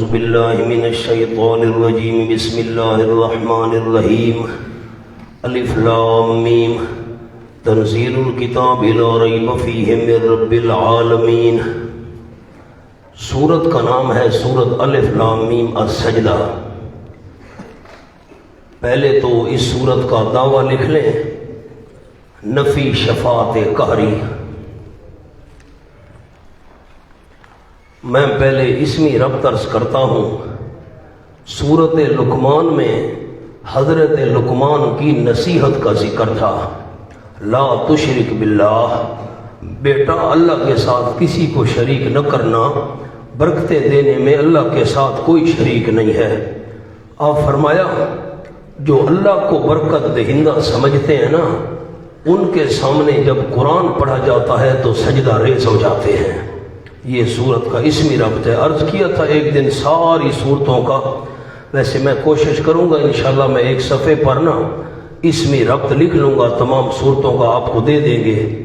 أعوذ بالله من الشيطان الرجيم بسم الله الرحمن الرحيم الف لام میم تنزيل الكتاب لا ريب فيه من رب العالمين۔ سورت کا نام ہے سورت الف لام میم السجدہ۔ پہلے تو اس سورت کا دعویٰ لکھ لیں، نفی شفاعت قہری۔ میں پہلے اسمی ربط عرض کرتا ہوں۔ سورت لقمان میں حضرت لقمان کی نصیحت کا ذکر تھا، لا تشرک باللہ، بیٹا اللہ کے ساتھ کسی کو شریک نہ کرنا، برکتیں دینے میں اللہ کے ساتھ کوئی شریک نہیں ہے۔ آپ فرمایا جو اللہ کو برکت دہندہ سمجھتے ہیں نا، ان کے سامنے جب قرآن پڑھا جاتا ہے تو سجدہ ریز ہو جاتے ہیں۔ یہ سورت کا اسمی ربط ہے۔ عرض کیا تھا ایک دن ساری صورتوں کا، ویسے میں کوشش کروں گا انشاءاللہ میں ایک صفحے پر نا اسمی ربط لکھ لوں گا، تمام صورتوں کا آپ کو دے دیں گے،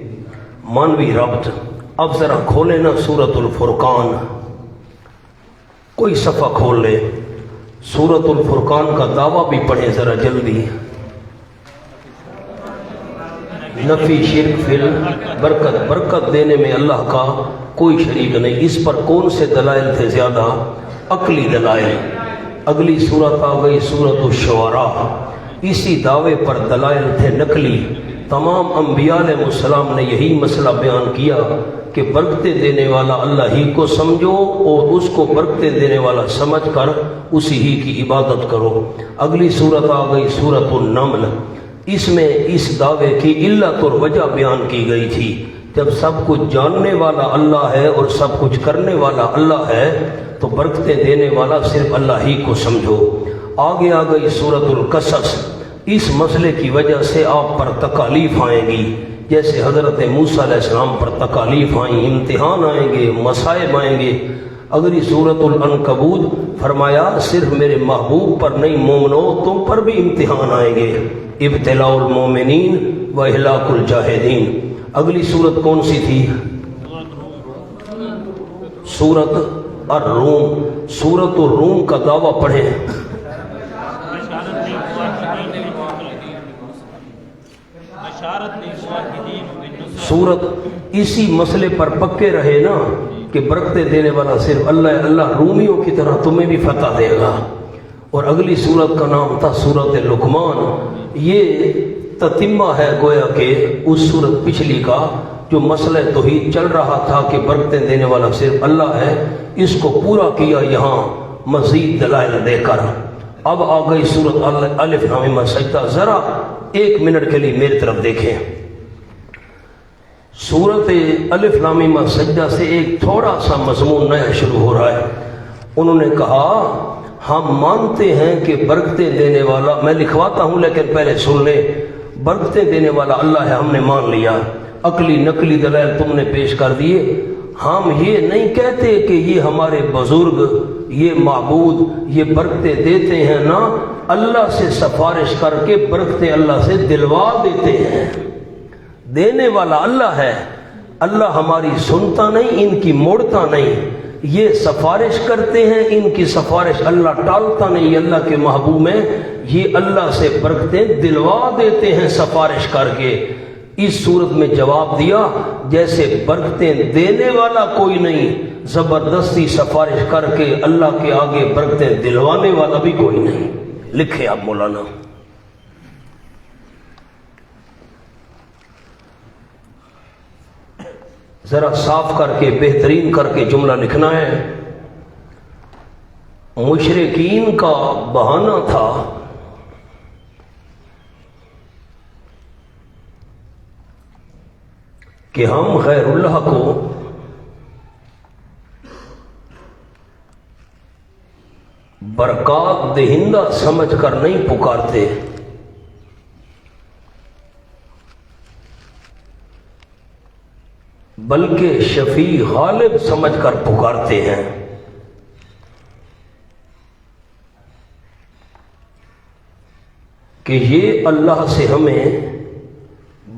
مانوی ربط۔ اب ذرا کھولیں نا سورت الفرقان، کوئی صفحہ کھول لے، سورت الفرقان کا دعویٰ بھی پڑھیں ذرا جلدی۔ نفی شرک فی برکت، برکت دینے میں اللہ کا کوئی شریک نہیں۔ اس پر کون سے دلائل تھے زیادہ؟ عقلی دلائل۔ اگلی صورت آ گئی سورت الشعراء، اسی دعوے پر دلائل تھے نقلی۔ تمام انبیاء علیہ السلام نے یہی مسئلہ بیان کیا کہ برکتیں دینے والا اللہ ہی کو سمجھو اور اس کو برکتیں دینے والا سمجھ کر اسی ہی کی عبادت کرو۔ اگلی صورت آ گئی سورت النمل، اس میں اس دعوے کی علت اور وجہ بیان کی گئی تھی۔ جب سب کچھ جاننے والا اللہ ہے اور سب کچھ کرنے والا اللہ ہے تو برکتیں دینے والا صرف اللہ ہی کو سمجھو۔ آگے آ گئی سورت القصص، اس مسئلے کی وجہ سے آپ پر تکالیف آئیں گی، جیسے حضرت موسیٰ علیہ السلام پر تکالیف آئیں، امتحان آئیں گے، مصائب آئیں گے۔ اگلی سورت العنکبوت، فرمایا صرف میرے محبوب پر نہیں مومنو تم پر بھی امتحان آئیں گے، ابتلاء المومنین و اہلاک الجاہدین۔ اگلی صورت کون سی تھی؟ سورت الروم۔ سورت الروم کا دعویٰ پڑھیں۔ سورت اسی مسئلے پر پکے رہے نا کہ برکتیں دینے والا صرف اللہ ہے، اللہ رومیوں کی طرح تمہیں بھی فتح دے گا۔ اور اگلی سورت کا نام تھا سورت لقمان۔ یہ تتمہ ہے گویا کہ اس سورت پچھلی کا، جو مسئلہ توحید چل رہا تھا کہ برکتیں دینے والا صرف اللہ ہے، اس کو پورا کیا یہاں مزید دلائل دے کر۔ اب آ گئی سورت الف لام میم السجدہ۔ ذرا ایک منٹ کے لیے میری طرف دیکھیں۔ سورت الف لام میم السجدہ سے ایک تھوڑا سا مضمون نیا شروع ہو رہا ہے۔ انہوں نے کہا ہم مانتے ہیں کہ برکتیں دینے والا، میں لکھواتا ہوں لیکن پہلے سن لیں، برکتیں دینے والا اللہ ہے، ہم نے مان لیا۔ عقلی نقلی دلائل تم نے پیش کر دیے۔ ہم یہ نہیں کہتے کہ یہ ہمارے بزرگ، یہ معبود یہ برکتیں دیتے ہیں، نا، اللہ سے سفارش کر کے برکتیں اللہ سے دلوا دیتے ہیں۔ دینے والا اللہ ہے، اللہ ہماری سنتا نہیں، ان کی موڑتا نہیں، یہ سفارش کرتے ہیں، ان کی سفارش اللہ ٹالتا نہیں، یہ اللہ کے محبوب ہیں، یہ اللہ سے برکتیں دلوا دیتے ہیں سفارش کر کے۔ اس صورت میں جواب دیا جیسے برکتیں دینے والا کوئی نہیں، زبردستی سفارش کر کے اللہ کے آگے برکتیں دلوانے والا بھی کوئی نہیں۔ لکھے آپ مولانا۔ ذرا صاف کر کے بہترین کر کے جملہ لکھنا ہے۔ مشرکین کا بہانہ تھا کہ ہم غیر اللہ کو برکات دہندہ سمجھ کر نہیں پکارتے، بلکہ شفیع غالب سمجھ کر پکارتے ہیں۔ کہ یہ اللہ سے ہمیں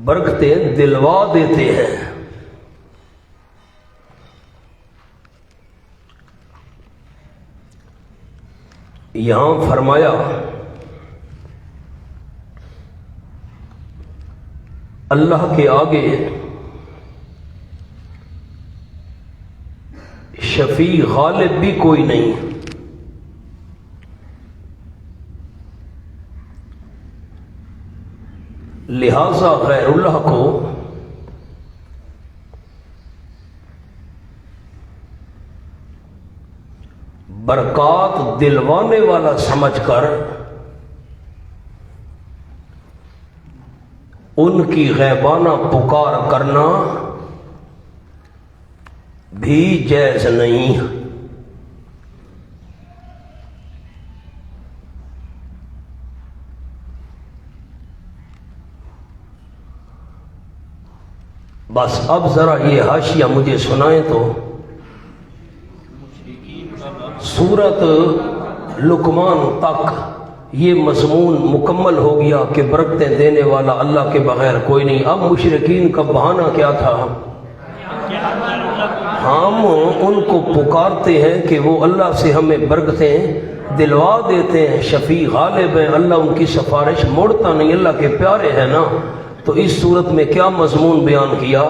برکتیں دلوا دیتے ہیں۔ یہاں فرمایا اللہ کے آگے شفیع غالب بھی کوئی نہیں، لہذا غیر اللہ کو برکات دلوانے والا سمجھ کر ان کی غیبانہ پکار کرنا بھی جائز نہیں۔ بس اب ذرا یہ حاشیہ مجھے سنائیں تو سورت لقمان تک یہ مضمون مکمل ہو گیا کہ برکتیں دینے والا اللہ کے بغیر کوئی نہیں۔ اب مشرکین کا بہانہ کیا تھا؟ ہم ان کو پکارتے ہیں کہ وہ اللہ سے ہمیں برکتیں دلوا دیتے ہیں، شفیع غالب ہیں، اللہ ان کی سفارش موڑتا نہیں، اللہ کے پیارے ہیں نا۔ تو اس صورت میں کیا مضمون بیان کیا؟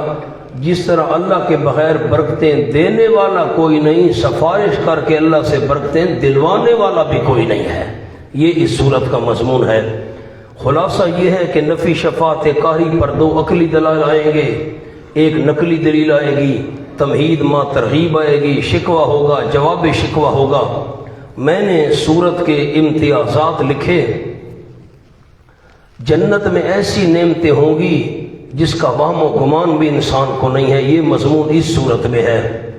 جس طرح اللہ کے بغیر برکتیں دینے والا کوئی نہیں، سفارش کر کے اللہ سے برکتیں دلوانے والا بھی کوئی نہیں ہے۔ یہ اس صورت کا مضمون ہے۔ خلاصہ یہ ہے کہ نفی شفاعت قہری پر دو عقلی دلائل آئیں گے، ایک نقلی دلیل آئے گی، تمہید ما ترغیب آئے گی، شکوہ ہوگا، جواب شکوہ ہوگا۔ میں نے صورت کے امتیازات لکھے۔ جنت میں ایسی نعمتیں ہوں گی جس کا وہم و گمان بھی انسان کو نہیں ہے، یہ مضمون اس صورت میں ہے۔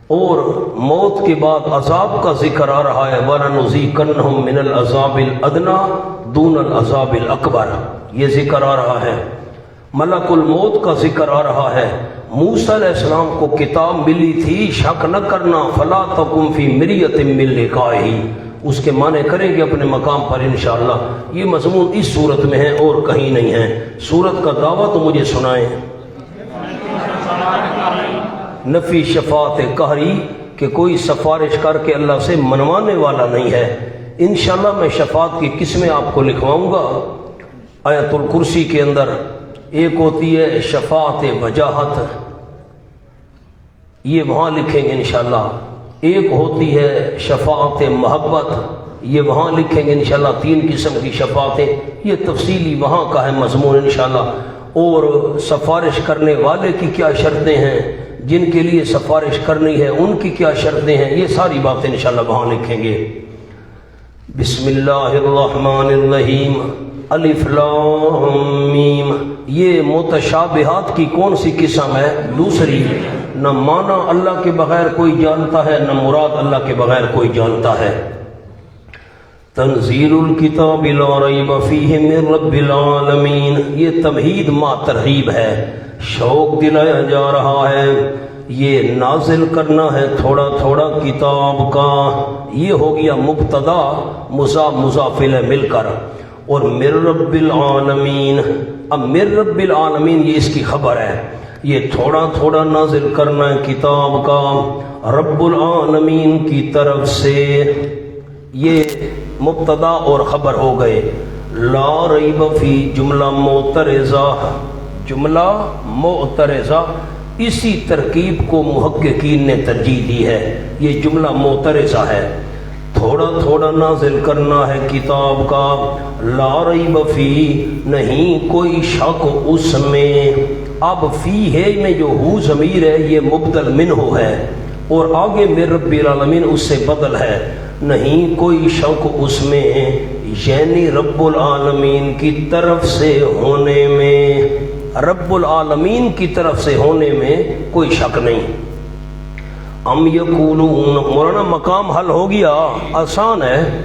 اور موت کے بعد عذاب کا ذکر آ رہا ہے، وَلَنُذِيقَنَّهُم مِّنَ الْعَذَابِ الْأَدْنَىٰ دُونَ الْعَذَابِ الْأَكْبَرِ، یہ ذکر آ رہا ہے۔ ملک الموت کا ذکر آ رہا ہے۔ موسیٰ علیہ السلام کو کتاب ملی تھی، شک نہ کرنا، فَلَا تَكُن فِي مِرْيَةٍ مِّن لِقَائِهِ، اس کے معنی کریں گے اپنے مقام پر انشاءاللہ۔ یہ مضمون اس صورت میں ہے اور کہیں نہیں ہے۔ صورت کا دعویٰ تو مجھے سنائیں۔ نفی شفاعت قہری کہ کوئی سفارش کر کے اللہ سے منوانے والا نہیں ہے۔ انشاءاللہ میں شفاعت کی قسمیں آپ کو لکھواؤں گا آیت الکرسی کے اندر۔ ایک ہوتی ہے شفاعت وجاہت، یہ وہاں لکھیں گے انشاءاللہ۔ ایک ہوتی ہے شفاعت محبت، یہ وہاں لکھیں گے انشاءاللہ۔ تین قسم کی شفاعتیں، یہ تفصیلی وہاں کا ہے مضمون انشاءاللہ۔ اور سفارش کرنے والے کی کیا شرطیں ہیں، جن کے لیے سفارش کرنی ہے ان کی کیا شرطیں ہیں، یہ ساری باتیں انشاءاللہ وہاں لکھیں گے۔ بسم اللہ الرحمن الرحیم، الف لام میم۔ یہ متشابہات کی کون سی قسم ہے؟ دوسری۔ نہ معنی اللہ کے بغیر کوئی جانتا ہے، نہ مراد اللہ کے بغیر کوئی جانتا ہے۔ تنزیل الکتاب لا ریب فیہ من رب العالمین، یہ تمہید ما ترغیب ہے، شوق دلایا جا رہا ہے۔ یہ نازل کرنا ہے تھوڑا تھوڑا کتاب کا، یہ ہو گیا مبتدا مضاف مضاف الیہ مل کر۔ اور من رب العالمین، اب من رب العالمین یہ اس کی خبر ہے، یہ تھوڑا تھوڑا نازل کرنا ہے کتاب کا رب العالمین کی طرف سے، یہ مبتدا اور خبر ہو گئے۔ لا ریب فی جملہ معترضہ، جملہ معترضہ، اسی ترکیب کو محققین نے ترجیح دی ہے، یہ جملہ معترضہ ہے۔ تھوڑا تھوڑا نازل کرنا ہے کتاب کا، لا ریب فی، نہیں کوئی شک اس میں۔ اب فی ہے میں جو ہو ضمیر ہے یہ مبدل منہ ہے، اور آگے من رب العالمین اس سے بدل ہے، نہیں کوئی شک اس میں، یعنی رب العالمین کی طرف سے ہونے میں، رب العالمین کی طرف سے ہونے میں کوئی شک نہیں۔ ام یقولون، مولانا مقام حل ہو گیا، آسان ہے۔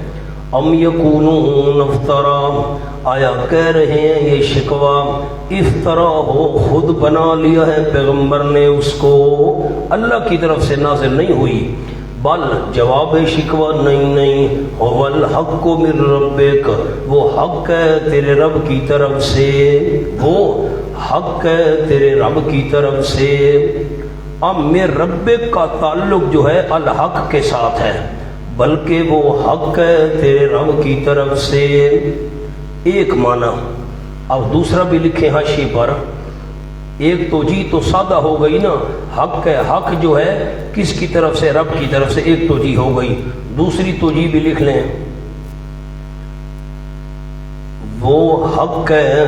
ام یقولون افطرا، آیا کہہ رہے ہیں یہ شکوہ افطرا ہو، خود بنا لیا ہے پیغمبر نے اس کو، اللہ کی طرف سے نازل نہیں ہوئی۔ بل، جواب شکوہ نہیں، هو الحق من ربک، وہ حق ہے تیرے رب کی طرف سے، وہ حق ہے تیرے رب کی طرف سے۔ اب میں رب کا تعلق جو ہے الحق کے ساتھ ہے، بلکہ وہ حق ہے تیرے رب کی طرف سے. ایک معنی. اب دوسرا بھی لکھیں حاشیے پر. ایک توجیہ تو سادہ ہو گئی نا، حق ہے، حق جو ہے کس کی طرف سے؟ رب کی طرف سے، ایک توجیہ ہو گئی. دوسری توجیہ بھی لکھ لیں، وہ حق ہے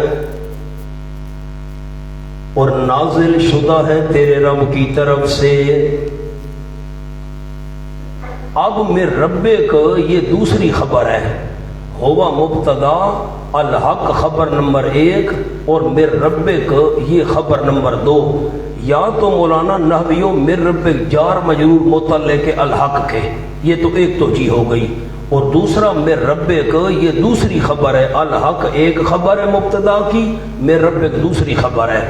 اور نازل شدہ ہے تیرے رب کی طرف سے. اب میرے ربک یہ دوسری خبر ہے، ہوا مبتدا، الحق خبر نمبر 1 اور میرے ربک یہ خبر نمبر 2. یا تو مولانا نحویوں میرے ربک جار مجرور متعلق الحق کے، یہ تو ایک توجیہ ہو گئی. اور دوسرا میرے ربک یہ دوسری خبر ہے، الحق ایک خبر ہے مبتدا کی، میرے ربک دوسری خبر ہے.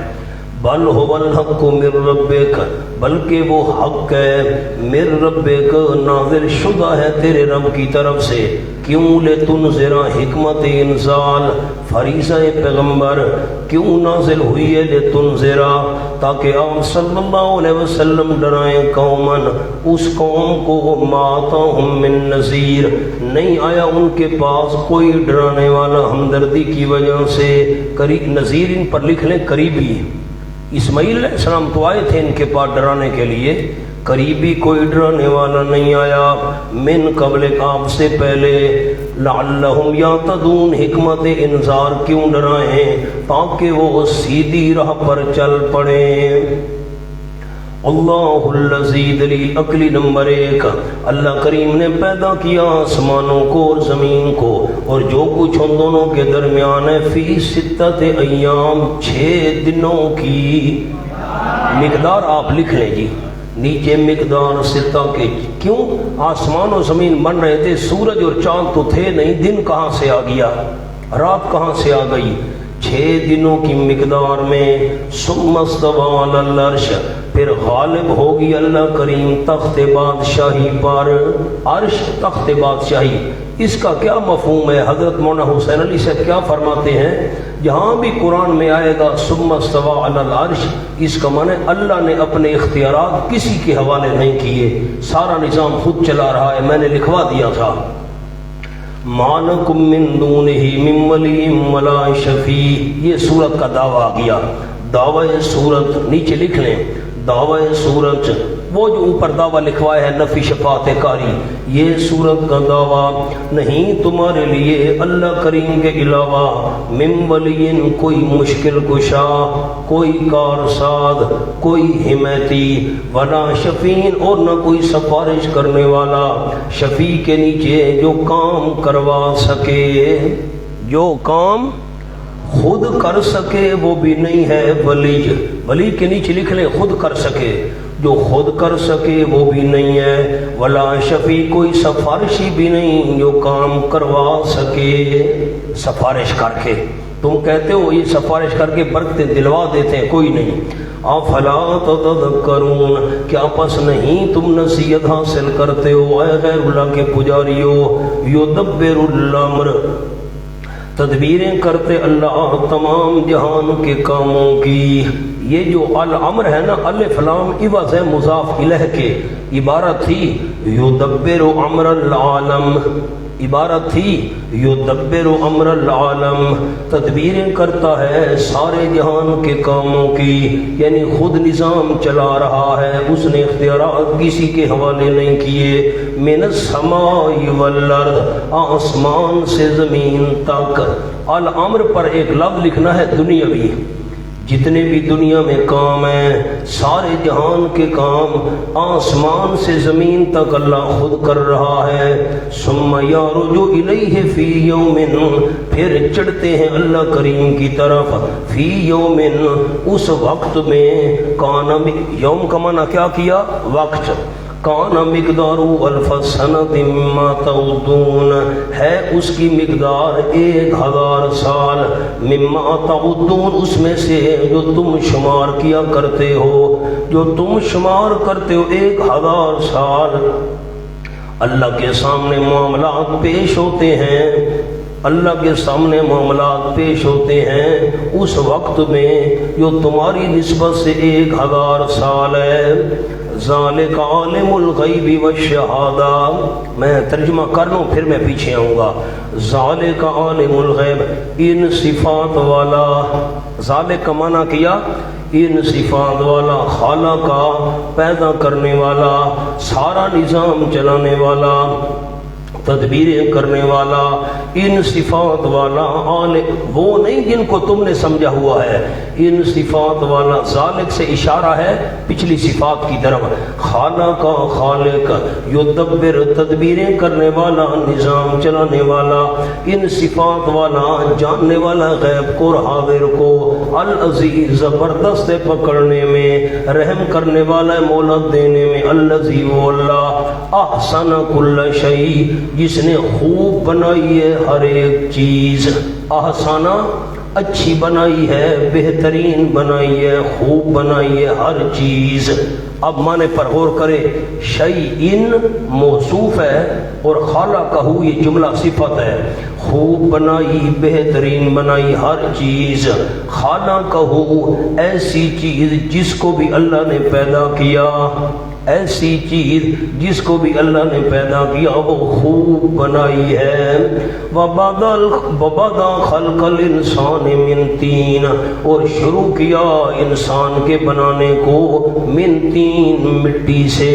بل هو الحق من ربک، بلکہ وہ حق ہے من ربک، نازل شدہ ہے تیرے رب کی طرف سے. کیوں؟ لتنذر، حکمت انزال، فریضہ پیغمبر کیوں نازل ہوئی ہے؟ لتنذر، تاکہ آپ صلی اللہ علیہ وسلم ڈرائیں قومن، اس قوم کو ما آتاہم من نذیر، نہیں آیا ان کے پاس کوئی ڈرانے والا ہمدردی کی وجہ سے. نذیر ان پر لکھ لیں قریبی. اسماعیل علیہ السلام تو آئے تھے ان کے پاس ڈرانے کے لیے، قریبی کوئی ڈرانے والا نہیں آیا. من قبل، آپ سے پہلے. لعلہم یہتدون، حکمت انذار کیوں ڈرائیں؟ تاکہ وہ سیدھی راہ پر چل پڑیں. اللہ الذی دلیل عقلی نمبر 1، اللہ کریم نے پیدا کیا آسمانوں کو اور زمین کو اور جو کچھ ان دونوں کے درمیان ہے، فی 6 ایام، 6 دنوں کی مقدار آپ لکھ لیں جی نیچے، مقدار 6 کے. کیوں؟ آسمان و زمین بن رہے تھے، سورج اور چاند تو تھے نہیں، دن کہاں سے آ گیا، رات کہاں سے آ گئی؟ 6 دنوں کی مقدار میں. ثم استوى علی العرش، پھر غالب ہوگی اللہ کریم تخت بادشاہی پر. عرش تخت بادشاہی، اس کا کیا مفہوم ہے؟ حضرت مولانا حسین علی صاحب کیا فرماتے ہیں؟ جہاں بھی قرآن میں آئے گا ثم استوى علی العرش، اس کا معنی اللہ نے اپنے اختیارات کسی کے حوالے نہیں کیے، سارا نظام خود چلا رہا ہے. میں نے لکھوا دیا تھا، ما لکم من دونہ من ولی ولا شفیع، یہ سورت کا دعویٰ آ گیا. دعوی سورت نیچے لکھ لیں، دعوی سورت، وہ جو اوپر دعویٰ لکھوایا ہے نفی شفاعت کاری، یہ سورت کا دعویٰ نہیں تمہارے لیے اللہ کریم کے علاوہ من ولی، کوئی مشکل کشا، کوئی کارساز، کوئی حمایتی، ولا شفیع، اور نہ کوئی سفارش کرنے والا. شفیع کے نیچے جو کام کروا سکے، جو کام خود کر سکے وہ بھی نہیں ہے ولی. ولی کے نیچے لکھ لیں خود کر سکے، جو خود کر سکے وہ بھی نہیں ہے. ولا شفیع، کوئی سفارشی بھی نہیں جو کام کروا سکے سفارش کر کے. تم کہتے ہو یہ سفارش کر کے برکتیں دلوا دیتے ہیں، کوئی نہیں. افلا تتذکرون، کیا پس نہیں تم نصیحت حاصل کرتے ہو اے غیر اللہ کے پجاریو؟ یدبر الامر، تدبیریں کرتے اللہ تمام جہان کے کاموں کی. یہ جو الامر ہے نا، الف لام عوض ہے مضاف الیہ کے. عبارت تھی یدبر امر العالم، عبارت تھی یدبر امر العالم، تدبیریں کرتا ہے سارے جہان کے کاموں کی، یعنی خود نظام چلا رہا ہے، اس نے اختیارات کسی کے حوالے نہیں کیے. من السماء والارض، آسمان سے زمین تک. الامر پر ایک لفظ لکھنا ہے دنیاوی، جتنے بھی دنیا میں کام ہیں، سارے جہان کے کام آسمان سے زمین تک اللہ خود کر رہا ہے. ثم یرجع الیہ فی یوم، پھر چڑھتے ہیں اللہ کریم کی طرف فی یوم، اس وقت میں. کان، یوم کا معنی کیا کیا؟ وقت. کان مقدار الف سنۃ مما تعدون، ہے اس کی مقدار 1000 سال. مما تعدون، اس میں سے جو تم شمار کیا کرتے ہو، جو تم شمار کرتے ہو 1000 سال. اللہ کے سامنے معاملات پیش ہوتے ہیں، اللہ کے سامنے معاملات پیش ہوتے ہیں اس وقت میں جو تمہاری نسبت سے 1000 سال ہے. ذالک عالم الغیب والشہادہ، میں ترجمہ کر لوں پھر میں پیچھے آؤں گا. ذالک عالم الغیب، ان صفات والا، ذالک کا معنی کیا ان صفات والا، خالق کا پیدا کرنے والا، سارا نظام چلانے والا، تدبیریں کرنے والا، ان صفات والا، وہ نہیں جن کو تم نے سمجھا ہوا ہے، ان صفات والا. ذالک سے اشارہ ہے پچھلی صفات کی طرف. خالق کا خالق، یدبر تدبیریں کرنے والا، نظام چلانے والا، ان صفات والا، جاننے والا غیب کو اور حاضر کو، العزیز زبردست پکڑنے میں، رحم کرنے والا مولت دینے میں، الذی وہ اللہ، احسن کل شیء جس نے خوب بنائی ہے ہر ایک چیز. احسانہ اچھی بنائی ہے، بہترین بنائی ہے، خوب بنائی ہے ہر چیز. اب معنی پر غور کرے، شیء موصوف ہے اور خالقہ یہ جملہ صفت ہے. خوب بنائی، بہترین بنائی ہر چیز. خالقہ ایسی چیز جس کو بھی اللہ نے پیدا کیا، ایسی چیز جس کو بھی اللہ نے پیدا کیا وہ خوب بنائی ہے. وَبَدَأَ خَلْقَ الْإِنسَانِ مِنْ طِينٍ، اور شروع کیا انسان کے بنانے کو من طین، مٹی سے،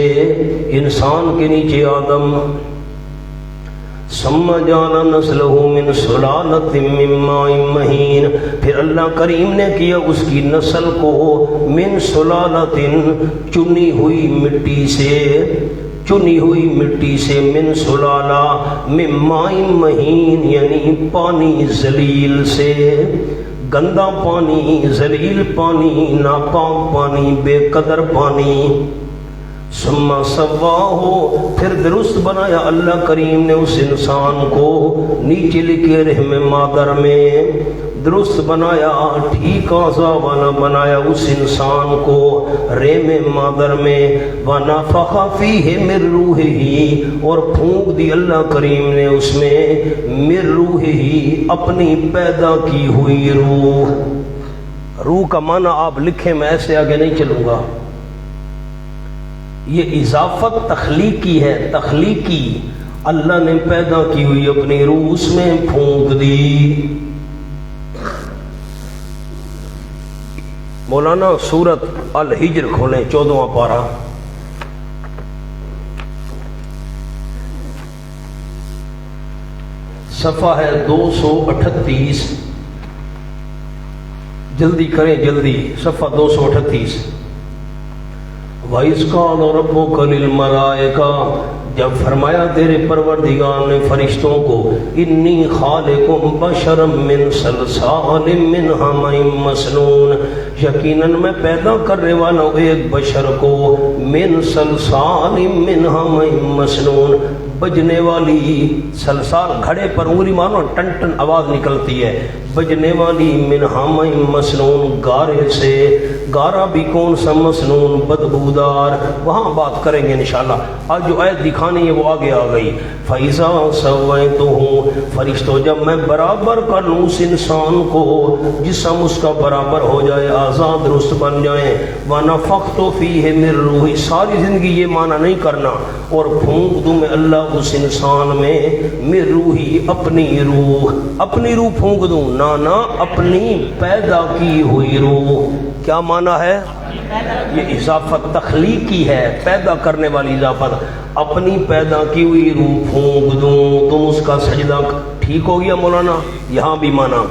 انسان کے نیچے آدم. ثم جعل نسلہ من سلالۃ من ماء مہین، پھر اللہ کریم نے کیا اس کی نسل کو من سلالۃ، چنی ہوئی مٹی سے، چنی ہوئی مٹی سے، من سلالہ، من ماء مہین یعنی پانی ذلیل سے، گندا پانی، ذلیل پانی، ناپاک پانی، بے قدر پانی. ثم سواہ، پھر درست بنایا اللہ کریم نے اس انسان کو، نیچے لکھے رحم مادر میں، درست بنایا، ٹھیک اعضاء والا بنایا اس انسان کو رحم مادر میں. ونفخ فیہ من روحہ، اور پھونک دی اللہ کریم نے اس میں من روحہ، اپنی پیدا کی ہوئی روح. روح کا معنی آپ لکھیں، میں ایسے آگے نہیں چلوں گا. یہ اضافت تخلیقی ہے، تخلیقی، اللہ نے پیدا کی ہوئی اپنی روح اس میں پھونک دی. مولانا سورت الحجر کھولیں، 14واں پارہ. صفحہ ہے 238، جلدی کریں جلدی، صفحہ 238. وَإِذْ قَالَ رَبُّكَ لِلْمَلَائِكَةِ، جب فرمایا تیرے پروردگار نے فرشتوں کو، انی خالق بشرا من صلصال من حمأ مسنون، یقیناً میں پیدا کرنے والا ہوں ایک بشر کو، من صلصال من حمأ مسنون، بجنے والی، سلسال گھڑے پر انگلی مارو ٹن ٹن آواز نکلتی ہے، بجنے والی، من حمأ مسنون، گارے سے، گارا بھی کون سا، مسنون بدبودار. وہاں بات کریں گے انشاءاللہ. آج جو آیت دکھانی ہے وہ آگے آ گئی. فَإِذَا سَوَّيْتُهُ، فرشتوں جب میں برابر کر لوں اس انسان کو، جسم اس کا برابر ہو جائے، آزاد درست بن جائیں. وَنَفَخْتُ فِيهِ مِن روحی، ساری زندگی یہ معنی نہیں کرنا، اور پھونک دوں میں اللہ اس انسان میں من روحی، اپنی روح، اپنی روح پھونک دوں، نانا اپنی پیدا کی ہوئی روح. کیا معنی ہے؟ یہ اضافت تخلیقی ہے، پیدا کرنے والی اضافت. اپنی پیدا کی ہوئی روح پھونک دوں، تم اس کا سجدہ. ٹھیک ہو گیا مولانا؟ یہاں بھی مانا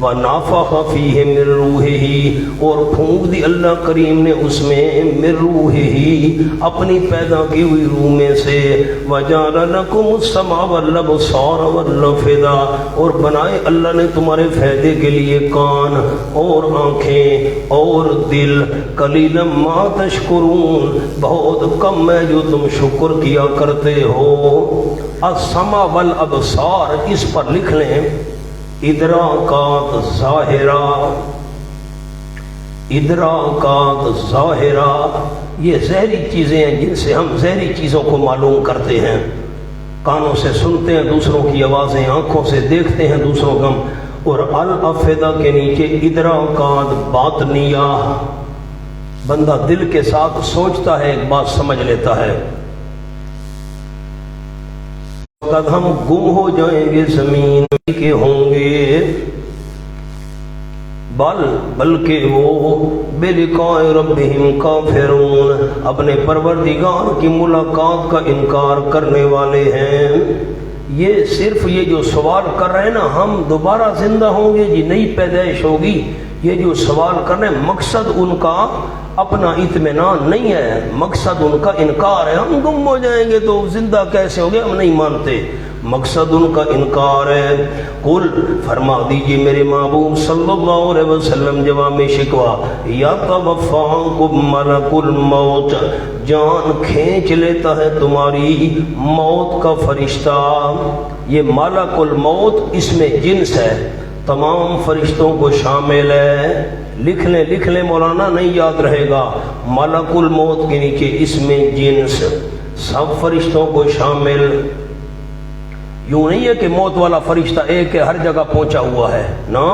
وَنَفَخَ فِيهِ مِن رُوحِهِ، اور پھونک دی اللہ کریم نے اس میں من روحہ، اپنی پیدا کی ہوئی روح میں سے. وَجَعَلَ لَكُمُ السَّمْعَ وَالْأَبْصَارَ وَالْأَفْئِدَةَ، اور بنائے اللہ نے تمہارے فائدے کے لیے کان اور آنکھیں اور دل. قَلِيلًا مَا تَشْكُرُونَ، بہت کم ہے جو تم شکر کیا کرتے ہو. السَّمْعَ وَالْأَبْصَارَ، اس پر لکھ لیں ادراکات ظاہرہ، ادراکات ظاہرہ، یہ ظاہری چیزیں ہیں جن سے ہم ظاہری چیزوں کو معلوم کرتے ہیں. کانوں سے سنتے ہیں دوسروں کی آوازیں، آنکھوں سے دیکھتے ہیں دوسروں کا. اور الافئدہ کے نیچے ادراکات باطنیہ، بندہ دل کے ساتھ سوچتا ہے، ایک بات سمجھ لیتا ہے، وقت ہم گم ہو جائیں گے زمین کے ہوں گے، بلکہ وہ بلقاء ربہم کافرون، اپنے پروردگار کی ملاقات کا انکار کرنے والے ہیں۔ یہ صرف یہ جو سوال کر رہے ہیں نا، ہم دوبارہ زندہ ہوں گے جی، نئی پیدائش ہوگی، یہ جو سوال کر رہے ہیں مقصد ان کا اپنا اطمینان نہیں ہے، مقصد ان کا انکار ہے۔ ہم گم ہو جائیں گے تو زندہ کیسے ہو گے، ہم نہیں مانتے، مقصد ان کا انکار ہے۔ قل فرما دیجئے میرے محبوب صلی اللہ علیہ وسلم جواب میں شکوا، یتوفاکم ملک الموت، جان کھینچ لیتا ہے تمہاری موت کا فرشتہ۔ یہ ملک الموت اس میں جنس ہے، تمام فرشتوں کو شامل ہے۔ لکھ لیں مولانا، نہیں یاد رہے گا، ملک الموت کے نیچے اس میں جنس، سب فرشتوں کو شامل۔ یوں نہیں ہے کہ موت والا فرشتہ ایک ہے، ہر جگہ پہنچا ہوا ہے، نا،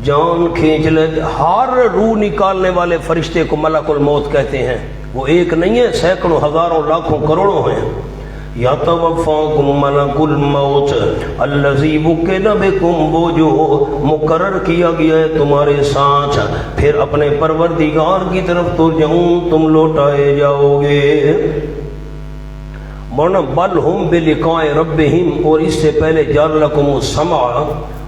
جان کھینچ لے، ہر روح نکالنے والے فرشتے کو ملک الموت کہتے ہیں، وہ ایک نہیں ہے، سینکڑوں، ہزاروں، لاکھوں، کروڑوں ہیں۔ یتوفاکم ملک الموت الذی وکل بکم، وہ جو مقرر کیا گیا ہے تمہارے ساتھ، پھر اپنے پروردگار کی طرف ترجعون، تم لوٹائے جاؤ گے۔ مولانا بل ہم بلقاء ربہم، اور اس سے پہلے جعل لکم السمع،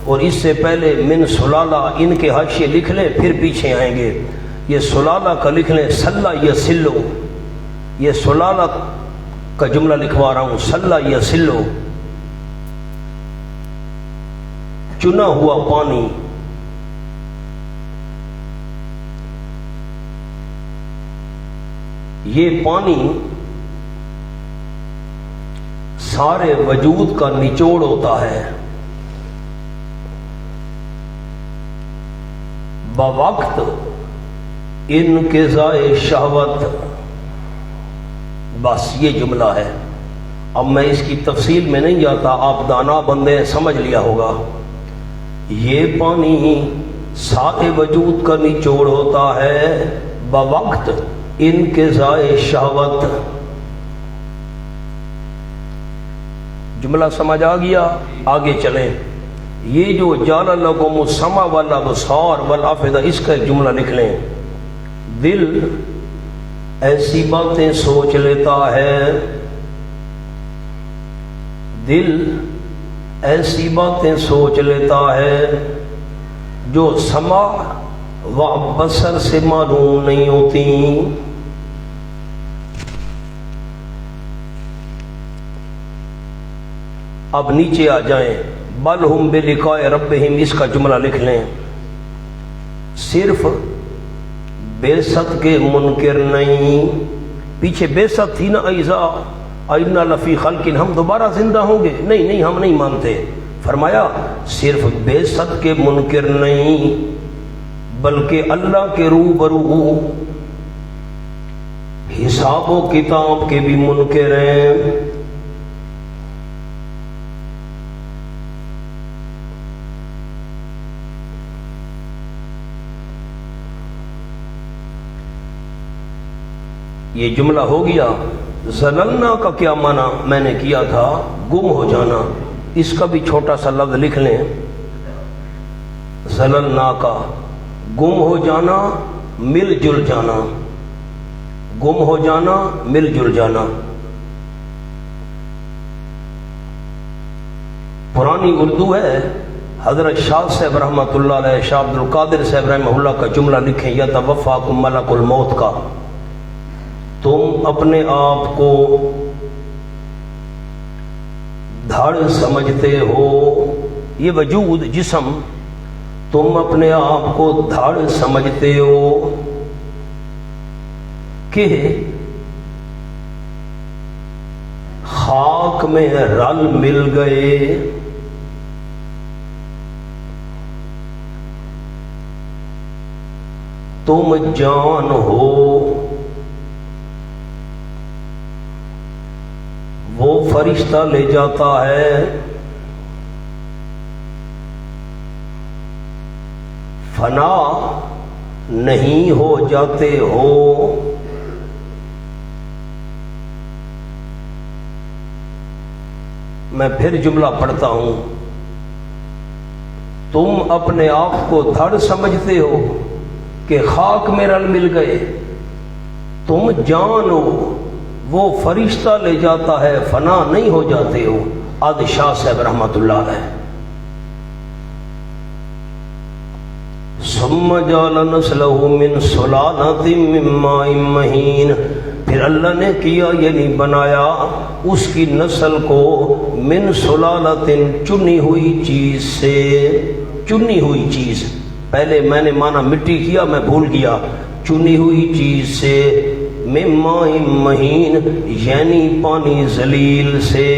اور اس سے پہلے من سلالہ، ان کے حاشیے لکھ لیں پھر پیچھے آئیں گے۔ یہ سلالہ کا لکھ لیں سلہ یسلو، یہ سلالہ کا جملہ لکھوا رہا ہوں، سلہ یسلو، چنا ہوا پانی۔ یہ پانی سارے وجود کا نچوڑ ہوتا ہے، بوقت انقضاء شہوت، بس یہ جملہ ہے۔ اب میں اس کی تفصیل میں نہیں جاتا، آپ دانا بندے سمجھ لیا ہوگا۔ یہ پانی سارے وجود کا نچوڑ ہوتا ہے بوقت انقضاء شہوت۔ جملہ سمجھ آ گیا؟ آگے چلیں۔ یہ جو جعل لکم السمع والابصار والافئدہ، اس کا ایک جملہ لکھ لیں، دل ایسی باتیں سوچ لیتا ہے، دل ایسی باتیں سوچ لیتا ہے جو سمع و بصر سے معلوم نہیں ہوتی۔ اب نیچے آ جائیں، بل ہم بلقاء ربہم، اس کا جملہ لکھ لیں، صرف بیست کے منکر نہیں، پیچھے بیست تھی نا، ایزا اینا لفی خلق، ہم دوبارہ زندہ ہوں گے، نہیں ہم نہیں مانتے۔ فرمایا صرف بیست کے منکر نہیں، بلکہ اللہ کے روبرو حساب و کتاب کے بھی منکر ہیں۔ یہ جملہ ہو گیا۔ زللنا کا کیا معنی میں نے کیا تھا، گم ہو جانا، اس کا بھی چھوٹا سا لفظ لکھ لیں، زللنا کا گم ہو جانا، مل جل جانا، گم ہو جانا، مل جل جانا۔ پرانی اردو ہے، حضرت شاہ صاحب رحمۃ اللہ علیہ، شاہ عبد القادر صاحب رحمہ اللہ کا جملہ لکھیں، یتوفاکم ملک الموت کا، تم اپنے آپ کو دھڑ سمجھتے ہو، یہ وجود جسم، تم اپنے آپ کو دھڑ سمجھتے ہو کہ خاک میں رل مل گئے، تم جان ہو، وہ فرشتہ لے جاتا ہے، فنا نہیں ہو جاتے ہو۔ میں پھر جملہ پڑھتا ہوں، تم اپنے آپ کو دھڑ سمجھتے ہو کہ خاک میں رل مل گئے، تم جانو وہ فرشتہ لے جاتا ہے، فنا نہیں ہو جاتے ہو۔ عاد شاہ صاحب رحمۃ اللہ علیہ۔ ثم جعل نسلہ من سلالۃ من ماء مہین، پھر اللہ نے کیا یعنی بنایا اس کی نسل کو من سلالۃ چنی ہوئی چیز سے، چنی ہوئی چیز، پہلے میں نے مانا مٹی کیا، میں بھول گیا، چنی ہوئی چیز سے، من ماء مہین یعنی پانی ذلیل سے،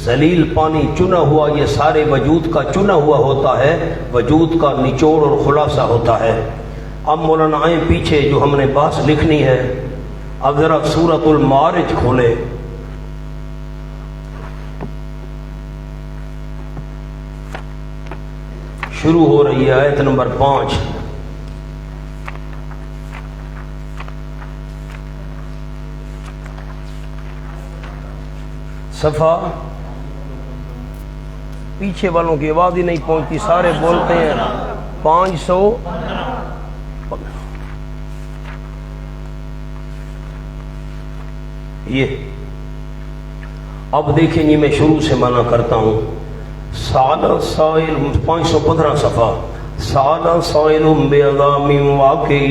ذلیل پانی چنا ہوا، یہ سارے وجود کا چنا ہوا ہوتا ہے، وجود کا نچوڑ اور خلاصہ ہوتا ہے۔ اب مولانا آئیں پیچھے جو ہم نے بحث لکھنی ہے، اب ذرا سورۃ المعارج کھولے، شروع ہو رہی ہے آیت نمبر 5۔ صفحہ، پیچھے والوں کی آواز ہی نہیں پہنچتی، سارے بولتے ہیں 500۔ یہ اب دیکھیں گے، میں شروع سے منع کرتا ہوں۔ سال سائل 515 صفحہ، سال سائل بعذاب واقع،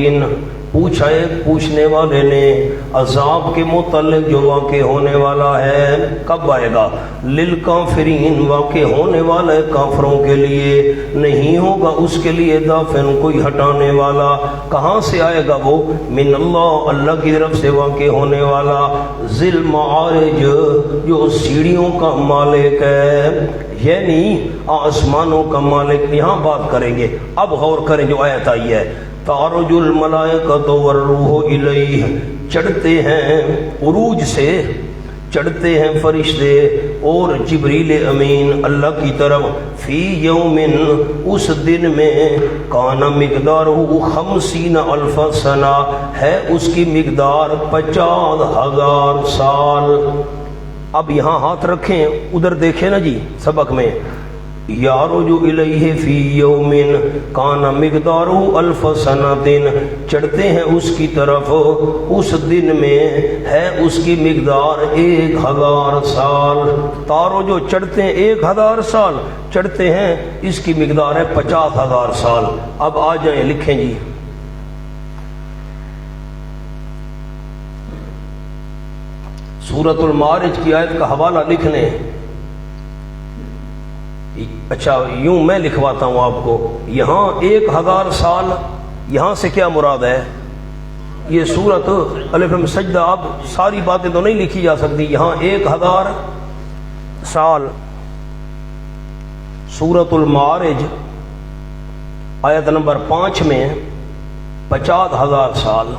پوچھا ایک پوچھنے والے نے عذاب کے متعلق جو واقع ہونے والا ہے، کب آئے گا؟ للکافرین، واقع ہونے والا ہے کافروں کے لیے، نہیں ہوگا اس کے لیے دافن، کوئی ہٹانے والا۔ کہاں سے آئے گا وہ؟ من اللہ، اللہ کی طرف سے واقع ہونے والا، ذل معارج، جو سیڑھیوں کا مالک ہے، یعنی آسمانوں کا مالک۔ یہاں بات کریں گے، اب غور کریں جو آیت آئی ہے، تعرج الملائکۃ والروح الیہ، چڑھتے ہیں عروج سے، چڑھتے ہیں فرشتے اور جبریل امین اللہ کی طرف، فی یوم، اس دن میں، کان مقدارہ 50,000 سنہ، ہے اس کی مقدار 50,000 سال۔ اب یہاں ہاتھ رکھیں، ادھر دیکھیں نا جی سبق میں، یارج الیہ فی یوم کان مقدارہ 1000 سنۃ، چڑھتے ہیں اس کی طرف اس دن میں، ہے اس کی مقدار 1000 سال۔ تارو جو چڑھتے ہیں 1000 سال، چڑھتے ہیں اس کی مقدار ہے 50,000 سال۔ اب آ جائیں، لکھیں جی، سورۃ المعارج کی آیت کا حوالہ لکھ لیں۔ اچھا یوں میں لکھواتا ہوں آپ کو، یہاں 1000 سال، یہاں سے کیا مراد ہے؟ یہ سورت الف لام سجدہ، اب ساری باتیں تو نہیں لکھی جا سکتی، یہاں 1000 سال۔ سورۃ المعارج آیت نمبر 5 میں 50,000 سال۔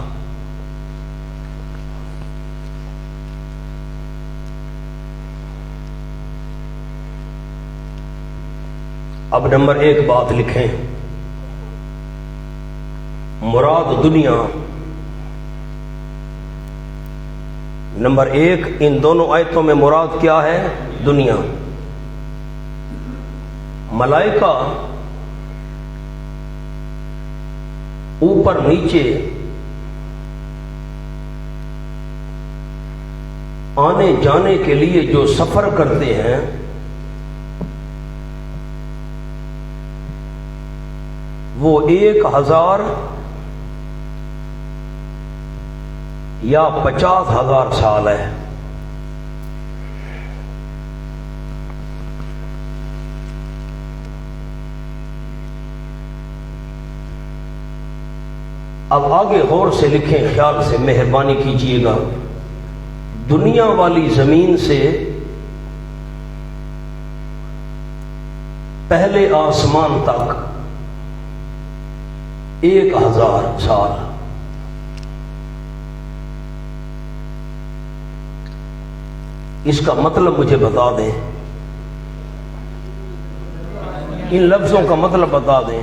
اب نمبر 1 بات لکھیں، مراد دنیا۔ نمبر 1، ان دونوں آیتوں میں مراد کیا ہے؟ دنیا۔ ملائکہ اوپر نیچے آنے جانے کے لیے جو سفر کرتے ہیں، وہ 1000 یا 50,000 سال ہے۔ اب آگے غور سے لکھیں، خیال سے مہربانی کیجیے گا، دنیا والی زمین سے پہلے آسمان تک 1000 سال۔ اس کا مطلب مجھے بتا دیں، ان لفظوں کا مطلب بتا دیں۔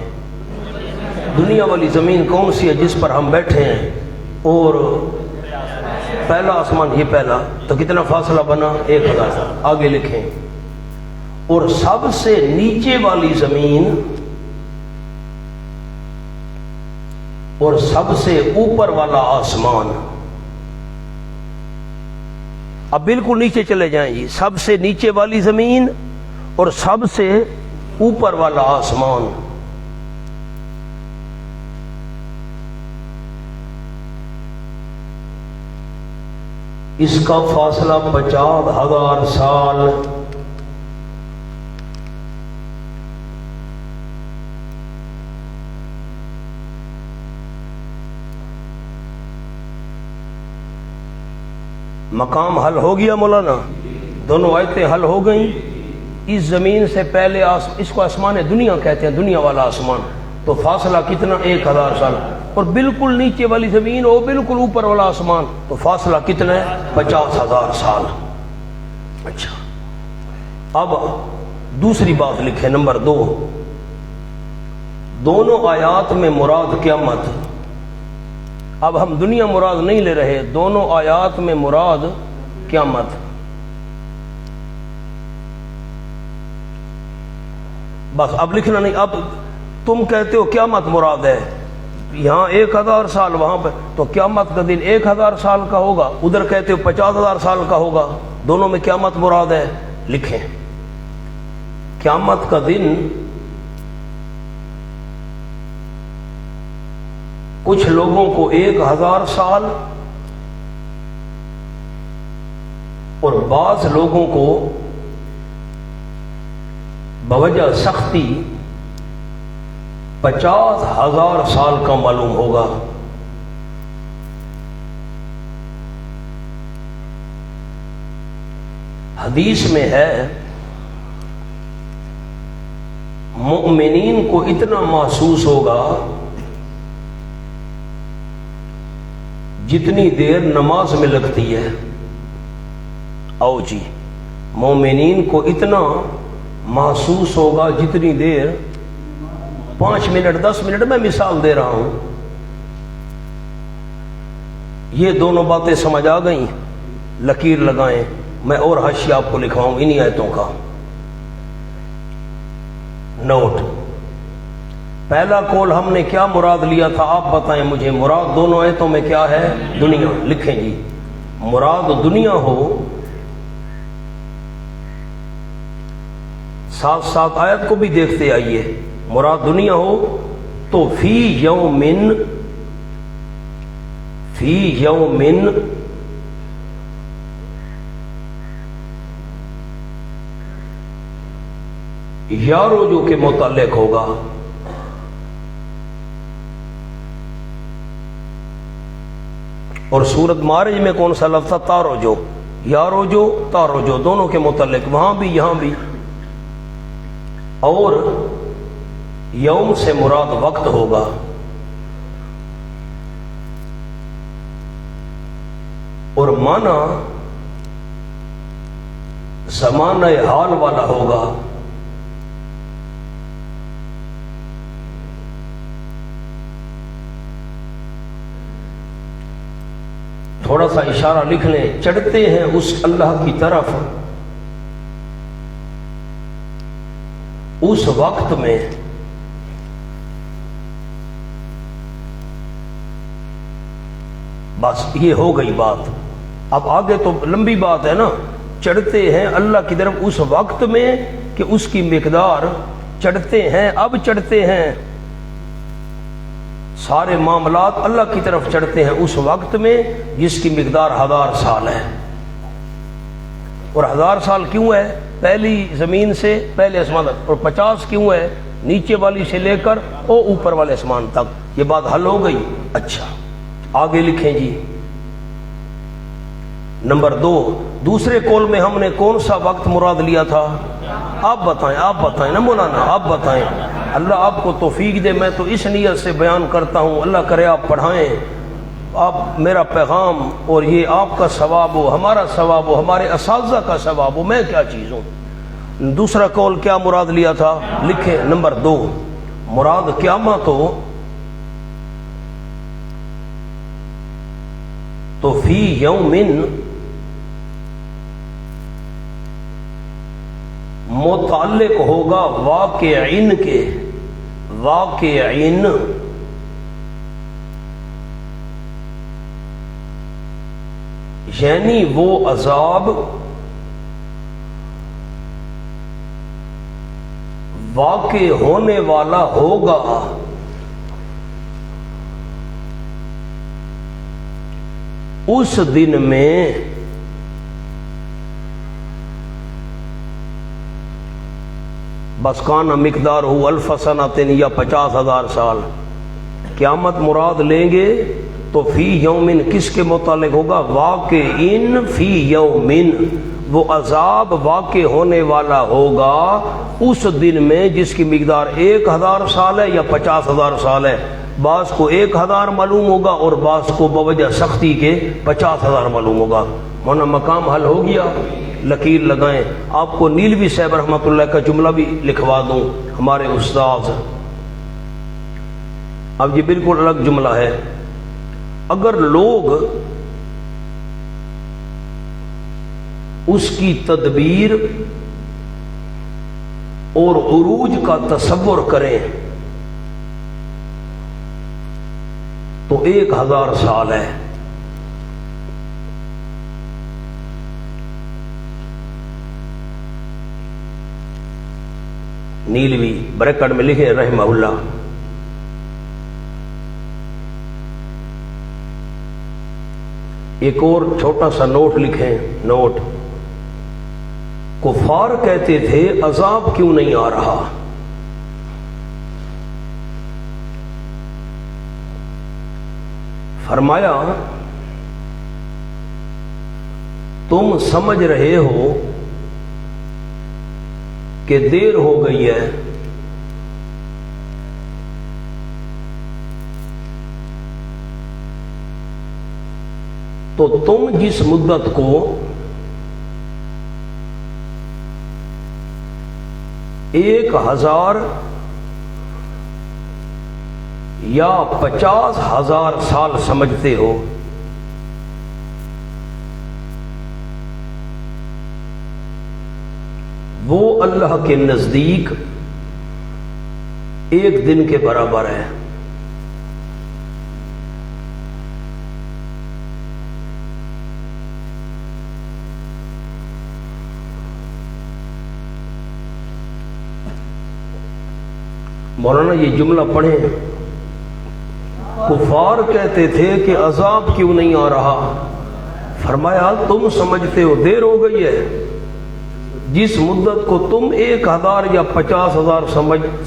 دنیا والی زمین کون سی ہے جس پر ہم بیٹھے ہیں؟ اور پہلا آسمان، یہ پہلا، تو کتنا فاصلہ بنا؟ 1000۔ آگے لکھیں اور سب سے نیچے والی زمین اور سب سے اوپر والا آسمان۔ اب بالکل نیچے چلے جائیں جی، سب سے نیچے والی زمین اور سب سے اوپر والا آسمان۔ اس کا فاصلہ 50,000 سال۔ مقام حل ہو گیا مولانا، دونوں آیتیں حل ہو گئیں۔ اس زمین سے پہلے اس کو آسمان دنیا کہتے ہیں، دنیا والا آسمان، تو فاصلہ کتنا؟ 1000 سال۔ اور بالکل نیچے والی زمین اور بالکل اوپر والا آسمان، تو فاصلہ کتنا ہے؟ 50,000 سال۔ اچھا، اب دوسری بات لکھیں، نمبر 2، دونوں آیات میں مراد قیامت۔ اب ہم دنیا مراد نہیں لے رہے، دونوں آیات میں مراد قیامت۔ بس اب لکھنا نہیں، اب تم کہتے ہو قیامت مراد ہے، یہاں 1000 سال، وہاں پہ تو قیامت کا دن 1000 سال کا ہوگا، ادھر کہتے ہو 50,000 سال کا ہوگا، دونوں میں قیامت مراد ہے۔ لکھیں قیامت کا دن کچھ لوگوں کو 1000 سال اور بعض لوگوں کو بوجہ سختی 50,000 سال کا معلوم ہوگا۔ حدیث میں ہے مؤمنین کو اتنا محسوس ہوگا جتنی دیر نماز میں لگتی ہے۔ آؤ جی، مومنین کو اتنا محسوس ہوگا جتنی دیر 5 منٹ 10 منٹ، میں مثال دے رہا ہوں۔ یہ دونوں باتیں سمجھ آ گئیں؟ لکیر لگائیں، میں اور حاشیہ آپ کو لکھواؤں انہی آیتوں کا نوٹ۔ پہلا قول ہم نے کیا مراد لیا تھا، آپ بتائیں مجھے، مراد دونوں آیتوں میں کیا ہے؟ دنیا۔ لکھیں جی، مراد دنیا ہو، ساتھ ساتھ آیت کو بھی دیکھتے آئیے، مراد دنیا ہو تو فی یومن یا روزوں کے متعلق ہوگا۔ اور سورت معارج میں کون سا لفظ تھا؟ تاروجو، یا روجو تاروجو، دونوں کے متعلق، وہاں بھی یہاں بھی۔ اور یوم سے مراد وقت ہوگا۔ اور معنی زمانہ حال والا ہوگا۔ تھوڑا سا اشارہ لکھ لیں، چڑھتے ہیں اس اللہ کی طرف اس وقت میں بس یہ ہو گئی بات۔ اب آگے تو لمبی بات ہے نا، چڑھتے ہیں اللہ کی طرف اس وقت میں کہ اس کی مقدار، چڑھتے ہیں اب چڑھتے ہیں، سارے معاملات اللہ کی طرف چڑھتے ہیں اس وقت میں جس کی مقدار 1000 سال ہے۔ اور 1000 سال کیوں ہے؟ پہلی زمین سے پہلے آسمان تک، اور 50 کیوں ہے؟ نیچے والی سے لے کر اور اوپر والے آسمان تک۔ یہ بات حل ہو گئی؟ اچھا، آگے لکھیں جی، نمبر 2، دوسرے قول میں ہم نے کون سا وقت مراد لیا تھا؟ آپ بتائیں نا مولانا، آپ بتائیں، اللہ آپ کو توفیق دے، میں تو اس نیت سے بیان کرتا ہوں، اللہ کرے آپ پڑھائیں، آپ میرا پیغام اور یہ آپ کا ثواب ہو، ہمارا ثواب ہو، ہمارے اساتذہ کا ثواب ہو، میں کیا چیز ہوں۔ دوسرا قول کیا مراد لیا تھا؟ لکھیں نمبر 2، مراد قیامت ہو فی یومن متعلق ہوگا واقعین کے، واقعین یعنی وہ عذاب واقع ہونے والا ہوگا اس دن میں بس کانا مقدار ہو الف سنۃ یا 50,000 سال. قیامت مراد لیں گے تو فی یومن کس کے متعلق ہوگا؟ واقعین فی یومن، وہ عذاب واقع ہونے والا ہوگا اس دن میں جس کی مقدار 1,000 سال ہے یا 50,000 سال ہے. بعض کو 1,000 معلوم ہوگا اور بعض کو بوجہ سختی کے 50,000 معلوم ہوگا. مولانا مقام حل ہو گیا، لکیر لگائیں. آپ کو نیلوی صاحب رحمۃ اللہ کا جملہ بھی لکھوا دوں، ہمارے استاذ. اب یہ بالکل الگ جملہ ہے. اگر لوگ اس کی تدبیر اور عروج کا تصور کریں تو 1,000 سال ہے. نیلوی بریکٹ میں لکھے رحمہ اللہ. ایک اور چھوٹا سا نوٹ لکھیں، نوٹ. کفار کہتے تھے عذاب کیوں نہیں آ رہا؟ فرمایا تم سمجھ رہے ہو کہ دیر ہو گئی ہے، تو تم جس مدت کو 1,000 یا 50,000 سال سمجھتے ہو، وہ اللہ کے نزدیک 1 دن کے برابر ہے. مولانا یہ جملہ پڑھیں. کفار کہتے تھے کہ عذاب کیوں نہیں آ رہا؟ فرمایا تم سمجھتے ہو دیر ہو گئی ہے. جس مدت کو تم 1,000 یا 50,000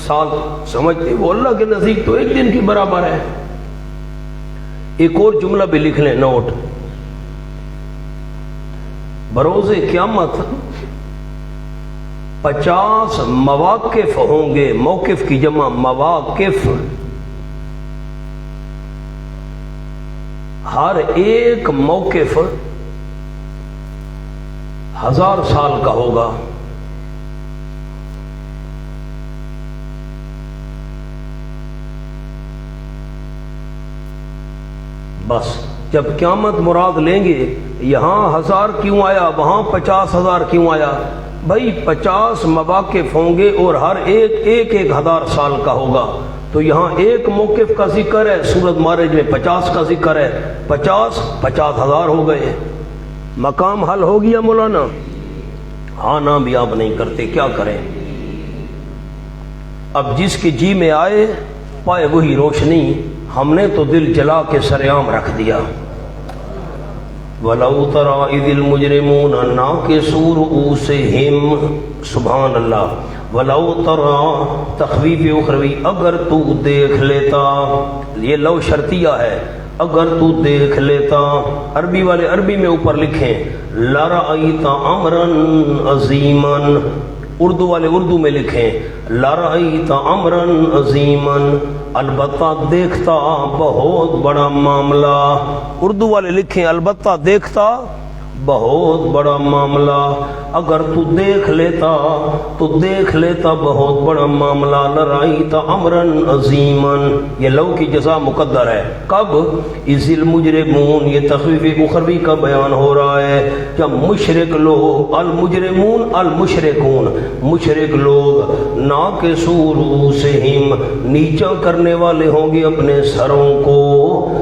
سال سمجھتے ہو، اللہ کے نزدیک تو 1 دن کے برابر ہے. ایک اور جملہ بھی لکھ لیں، نوٹ. بروز قیامت 50 مواقف ہوں گے. موقف کی جمع مواقف. ہر ایک موقف 1,000 سال کا ہوگا. بس جب قیامت مراد لیں گے، یہاں 1,000 کیوں آیا، وہاں 50,000 کیوں آیا؟ بھائی 50 مواقف ہوں گے اور ہر ایک 1,000 سال کا ہوگا. تو یہاں ایک موقف کا ذکر ہے، سورۃ معارج میں 50 کا ذکر ہے. 50,000 ہو گئے. مقام حل ہو گیا مولانا؟ ہاں نہ بھی آپ نہیں کرتے، کیا کریں؟ اب جس کے جی میں آئے پائے وہی روشنی. ہم نے تو دل جلا کے سرعام رکھ دیا. وَلَوْ تَرَىٰ إِذِ الْمُجْرِمُونَ نَاكِسُو رُءُوسِهِمْ. سبحان اللہ. وَلَوْ تَرَىٰ تخویف اخروی، اگر تو دیکھ لیتا. یہ لو شرطیہ ہے، اگر تو دیکھ لیتا. عربی والے عربی میں اوپر لکھیں لَرَأَيْتَ أَمْرًا عَظِيمًا. اردو والے اردو میں لکھیں لَرَأَيْتَ أَمْرًا عَظِيمًا. البتہ دیکھتا بہت بڑا معاملہ. اردو والے لکھیں البتہ دیکھتا بہت بڑا معاملہ اگر تو دیکھ لیتا بہت بڑا معاملہ لرائیت امرا عظیما. یہ لو کی جزا مقدر ہے. کب؟ اذ المجرمون، یہ تخفیف اخروی کا بیان ہو رہا ہے جب مشرک لوگ، المجرمون المشرکون، مشرک لوگ ناکسو رؤوسہم، نیچا کرنے والے ہوں گے اپنے سروں کو.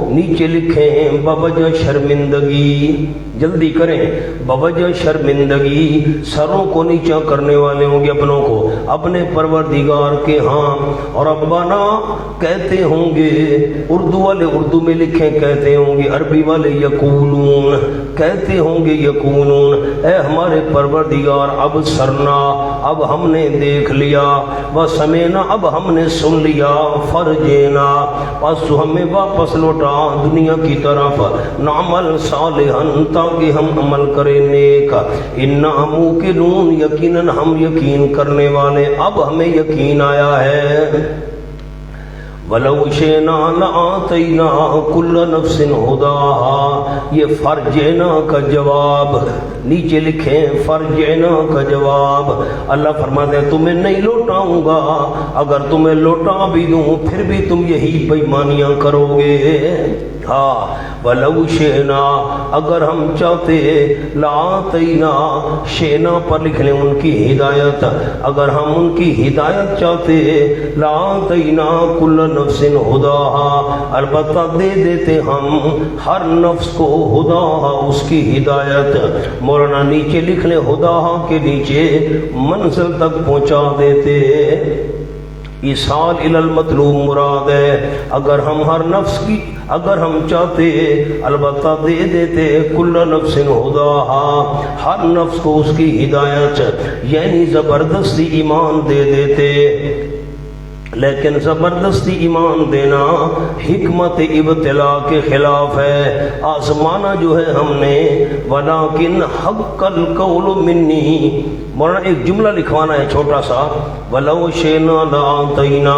نیچے لکھیں بوجہ شرمندگی، جلدی کریں، بوجہ شرمندگی میں کو نیچا کرنے والے ہوں گے اپنوں کو اپنے پروردگار کے ہاں. اور ربنا کہتے ہوں گے، اردو والے اردو میں لکھیں کہتے ہوں گے، عربی والے یقولون کہتے ہوں گے، یقولون اے ہمارے پروردگار اب سرنا اب ہم نے دیکھ لیا، وسمینا اب ہم نے سن لیا، فرجینا پس تو ہمیں واپس لوٹا دنیا کی طرف، نعمل صالحا تاکہ ہم عمل کریں نیک، انا موقنون یقیناً ہم یقین کرنے والے، اب ہمیں یقین آیا ہے. وَلَوْ شِئْنَا لَآتَيْنَا كُلَّ نَفْسٍ هُدَاهَا، یہ فرجینا کا جواب، نیچے لکھیں فرجینا کا جواب. اللہ فرماتے ہیں تمہیں نہیں لوٹاؤں گا، اگر تمہیں لوٹا بھی دوں پھر بھی تم یہی بےایمانیاں کرو گے. ہاں وَلَوْ شِئْنَا اگر ہم چاہتے، لَآتَيْنَا شینا پر لکھ لیں ان کی ہدایت، اگر ہم ان کی ہدایت چاہتے، لَآتَيْنَا كُلَّ نفس ہداہا البتہ دے دیتے ہم ہر نفس کو ہداہا اس کی ہدایت. مولانا نیچے لکھ لیں ہداہا کے نیچے منزل تک پہنچا دیتے. ایصال الی المطلوب مراد ہے اگر ہم ہر نفس کی، اگر ہم چاہتے البتہ دے دیتے کل نفس ہداہا ہر نفس کو اس کی ہدایت، یعنی زبردستی ایمان دے دیتے. لیکن زبردستی ایمان دینا حکمت ابتلا کے خلاف ہے. آزمانا جو ہے ہم نے، ولیکن حق القول منی. مولانا ایک جملہ لکھوانا ہے چھوٹا سا، ولو شئنا لآتینا،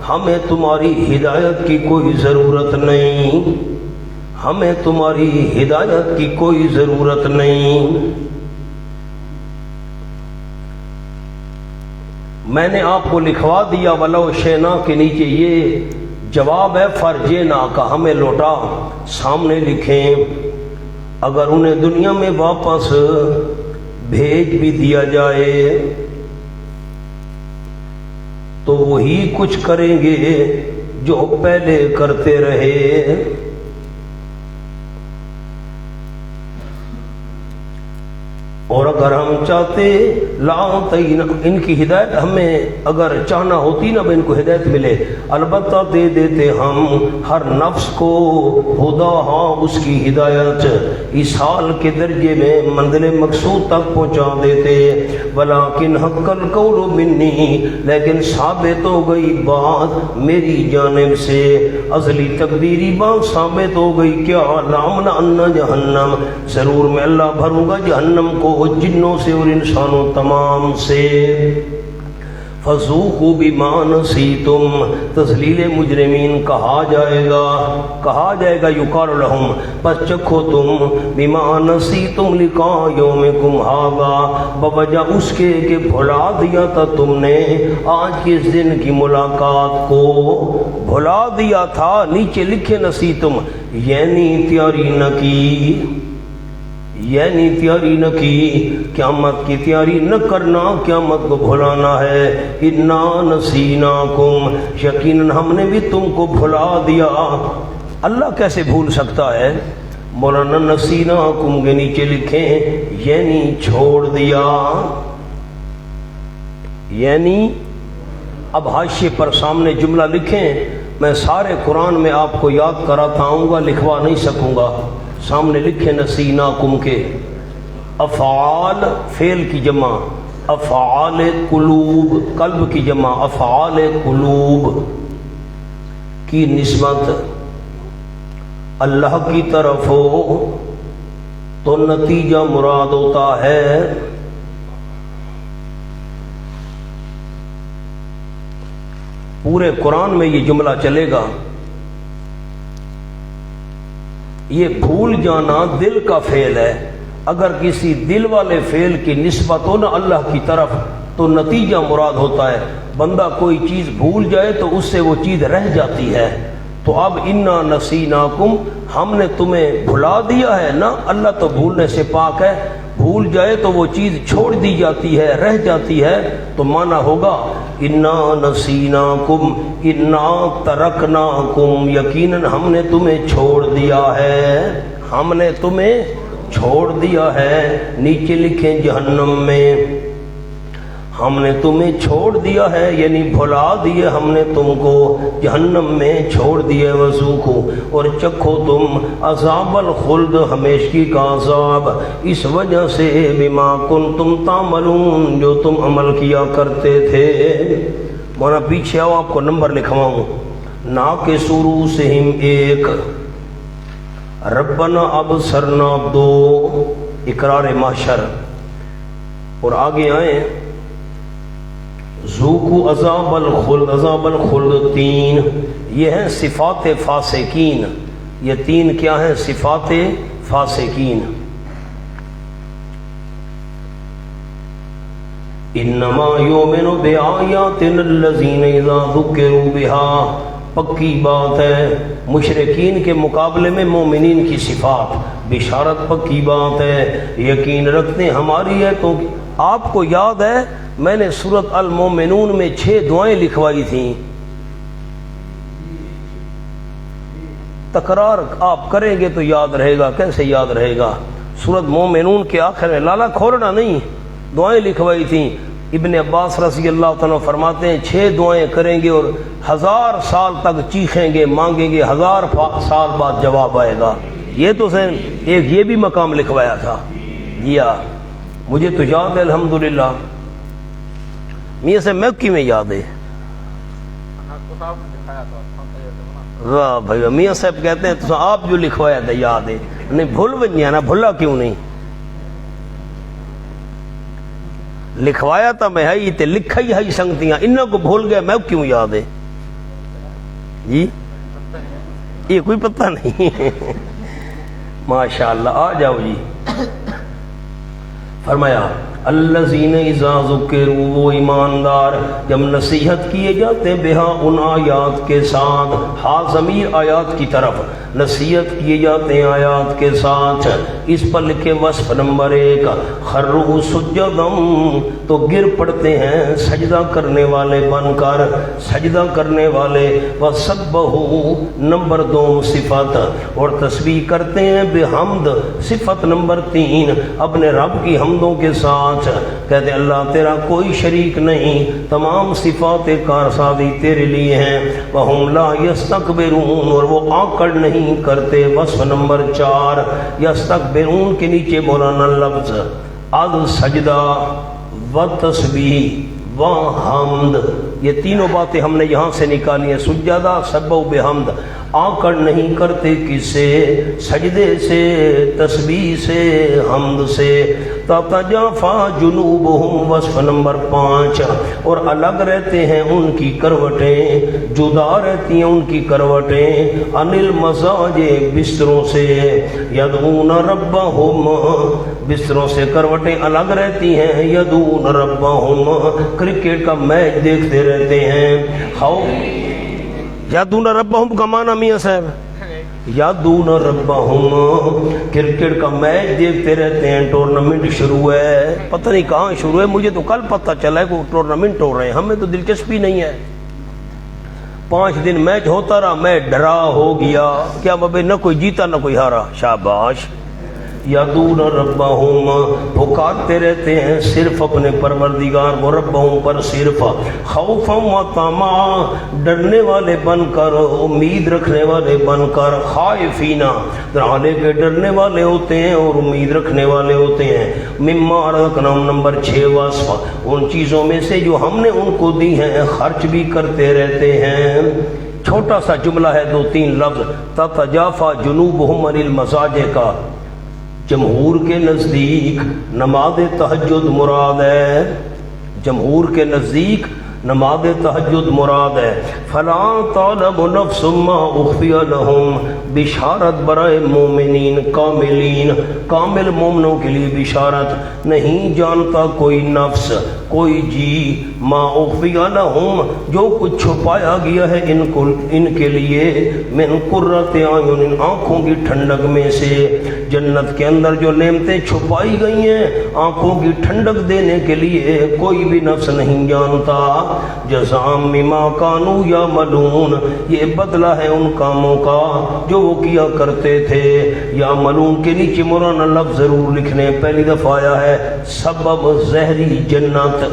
ہمیں تمہاری ہدایت کی کوئی ضرورت نہیں، ہمیں تمہاری ہدایت کی کوئی ضرورت نہیں. میں نے آپ کو لکھوا دیا ولو شئنا کے نیچے یہ جواب ہے فرجینا کا، ہمیں لوٹا. سامنے لکھیں اگر انہیں دنیا میں واپس بھیج بھی دیا جائے تو وہی کچھ کریں گے جو پہلے کرتے رہے. اور اگر ہم چاہتے لآتینا، ان کی ہدایت ہمیں اگر چاہنا ہوتی نا ان کو ہدایت ملے، البتہ دے دیتے ہم ہر نفس کو ہداہا اس کی ہدایت، ایصال کے درجے میں منزل مقصود تک پہنچا دیتے. ولیکن حق القول منی، لیکن ثابت ہو گئی بات میری جانب سے، ازلی تقدیری بات ثابت ہو گئی. کیا؟ لَأَمْلَأَنَّ جہنم، ضرور میں اللہ بھروں گا جہنم کو جنوں سے اور انسانوں تمام سے. فذوقوا بما نسیتم، تذلیل مجرمین کہا جائے گا یقال لہم، پس چکھو تم بما نسیتم لقاء یومکم ھذا، بوجہ اس کے کہ بھلا دیا تھا تم نے آج کے اس دن کی ملاقات کو، بھلا دیا تھا. نیچے لکھے نسیتم یعنی تیاری نہ کی، یعنی تیاری نہ کی، قیامت کی تیاری نہ کرنا، قیامت کو بھلانا ہے. انا نسیناکم، یقیناً ہم نے بھی تم کو بھلا دیا. اللہ کیسے بھول سکتا ہے؟ مولانا نسیناکم کے نیچے لکھیں یعنی چھوڑ دیا، یعنی اب حاشیے پر سامنے جملہ لکھیں. میں سارے قرآن میں آپ کو یاد کراتا آؤں گا، لکھوا نہیں سکوں گا. سامنے لکھے نسیناکم کے افعال فعل کی جمع، افعال قلوب قلب کی جمع، افعال قلوب کی نسبت اللہ کی طرف ہو تو نتیجہ مراد ہوتا ہے پورے قرآن میں یہ جملہ چلے گا. یہ بھول جانا دل کا فعل ہے، اگر کسی دل والے فعل کی نسبت ہو نا اللہ کی طرف تو نتیجہ مراد ہوتا ہے. بندہ کوئی چیز بھول جائے تو اس سے وہ چیز رہ جاتی ہے. تو اب انا نسیناکم، ہم نے تمہیں بھلا دیا ہے نا. اللہ تو بھولنے سے پاک ہے، بھول جائے تو وہ چیز چھوڑ دی جاتی ہے، رہ جاتی ہے. تو معنی ہوگا انا نسیناکم انا ترکناکم، یقیناً ہم نے تمہیں چھوڑ دیا ہے، ہم نے تمہیں چھوڑ دیا ہے. نیچے لکھیں جہنم میں، ہم نے تمہیں چھوڑ دیا ہے، یعنی بھلا دیے ہم نے تم کو، جہنم میں چھوڑ دیے. وذوقوا، اور چکھو تم عذاب الخلد، ہمیشگی کا عذاب، اس وجہ سے بما کنتم تعملون، جو تم عمل کیا کرتے تھے. مولانا پیچھے آؤ، آپ کو نمبر لکھواؤں. ناقص رؤوسہم 1، ربنا ابصرنا 2، اقرار محشر. اور آگے آئیں ذوقوا عذاب الخلد، عذاب الخلد 3. یہ ہیں صفات فاسقین. یہ 3 کیا ہیں؟ صفات فاسقین. انما یؤمن بآیاتنا الذین اذا ذکروا بها، پکی بات ہے مشرکین کے مقابلے میں مومنین کی صفات، بشارت پکی بات ہے، یقین رکھتے ہماری ہے. تو آپ کو یاد ہے میں نے سورۃ المومنون میں 6 دعائیں لکھوائی تھیں. تکرار آپ کریں گے تو یاد رہے گا. کیسے یاد رہے گا؟ سورۃ مومنون کے آخر میں لالا کھولنا نہیں، دعائیں لکھوائی تھیں. ابن عباس رضی اللہ تعالیٰ فرماتے ہیں 6 دعائیں کریں گے اور 1000 سال تک چیخیں گے، مانگیں گے، 1000 سال بعد جواب آئے گا. یہ تو ایک یہ بھی مقام لکھوایا تھا. یا مجھے تو یاد ہے الحمدللہ. میاں سے مکی میں یاد ہے. واہ بھائی، میاں صاحب کہتے ہیں تو آپ جو لکھوایا تھا یاد ہے. نہیں بھول بنیا نا، بھولا کیوں نہیں؟ لکھوایا تھا میں ہی تے لکھا ہی ہے سنگتیاں، انہوں کو بھول گیا میں کیوں یاد ہے جی؟ یہ کوئی پتہ نہیں. ماشاءاللہ. آ جاؤ جی. فرمایا الذین اذا ذکروا، وہ ایماندار جب نصیحت کیے جاتے بہا ان آیات کے ساتھ، ہا ضمیر آیات کی طرف، نصیحت کیے جاتے ہیں آیات کے ساتھ. اس پر لکھے وصف نمبر 1 خروا سجدم، تو گر پڑتے ہیں سجدہ کرنے والے بن کر، سجدہ کرنے والے. وسبحوا نمبر 2 صفت، اور تسبیح کرتے ہیں بحمد صفت نمبر 3 اپنے رب کی حمدوں کے ساتھ. کہتے اللہ تیرا کوئی شریک نہیں، تمام صفات کارسازی تیرے لیے ہیں. وَهُمْ لَا يَسْتَكْبِرُونَ، اور وہ آکڑ نہیں کرتے. وصف نمبر 4 یستکبرون کے نیچے مولانا لفظ از سجدہ و تسبیح و حمد، یہ تینوں باتیں ہم نے یہاں سے نکالی ہیں. سجدہ، سبح و بحمد. آکڑ نہیں کرتے کس سے؟ سجدے سے، تسبیح سے، حمد سے. تتجافا جنوبہم وصف نمبر 5، اور الگ رہتے ہیں ان کی کروٹیں، جدا رہتی ہیں ان کی کروٹیں، عن المضاج بستروں سے، یدعون ربہم بستروں سے کروٹیں الگ رہتی ہیں، یدعون ربہم کرکٹ کا میچ دیکھتے رہتے ہیں. یدعون ربہم کا معنی میاں صاحب یادون ربہم، کرکٹ کا میچ دیکھتے رہتے ہیں. ٹورنامنٹ شروع ہے، پتہ نہیں کہاں شروع ہے، مجھے تو کل پتہ چلا ہے کہ ٹورنامنٹ ہو رہے ہیں. ہمیں تو دلچسپی نہیں ہے. 5 دن میچ ہوتا رہا، میں ڈرا ہو گیا. کیا بابے نہ کوئی جیتا نہ کوئی ہارا. شاباش. یادون ربہم، پکارتے رہتے ہیں صرف اپنے پروردگار کو، ربہم پر صرف. خوفا و طمعا، ڈرنے والے بن کر، امید رکھنے والے بن کر. خائفینا، حالے کے ڈرنے والے ہوتے ہیں اور امید رکھنے والے ہوتے ہیں. مما رزقناہم نمبر 6 وصف، ان چیزوں میں سے جو ہم نے ان کو دی ہیں خرچ بھی کرتے رہتے ہیں. چھوٹا سا جملہ ہے، 2-3 لفظ. تتجافا جنوبہم عن المضاجع کا جمہور کے نزدیک نماز تہجد مراد ہے. جمہور کے نزدیک نماز تہجد مراد ہے۔ فلا تعلم نفس ما اخفی لہم، بشارت برائے مومنین کاملین، کامل مومنوں کے لیے بشارت، نہیں جانتا کوئی نفس، کوئی جی، ما اخفی لہم، جو کچھ چھپایا گیا ہے ان کے لیے، من قرۃ اعین، آنکھوں کی ٹھنڈک میں سے، جنت کے اندر جو نعمتیں چھپائی گئی ہیں آنکھوں کی ٹھنڈک دینے کے لیے، کوئی بھی نفس نہیں جانتا۔ جزاء بما کانوا یعملون، یہ بدلہ ہے ان کاموں کا جو وہ کیا کرتے تھے۔ یعملون کے نیچے مولانا لفظ ضرور لکھنے، پہلی دفعہ آیا ہے سبب زہری جنت۔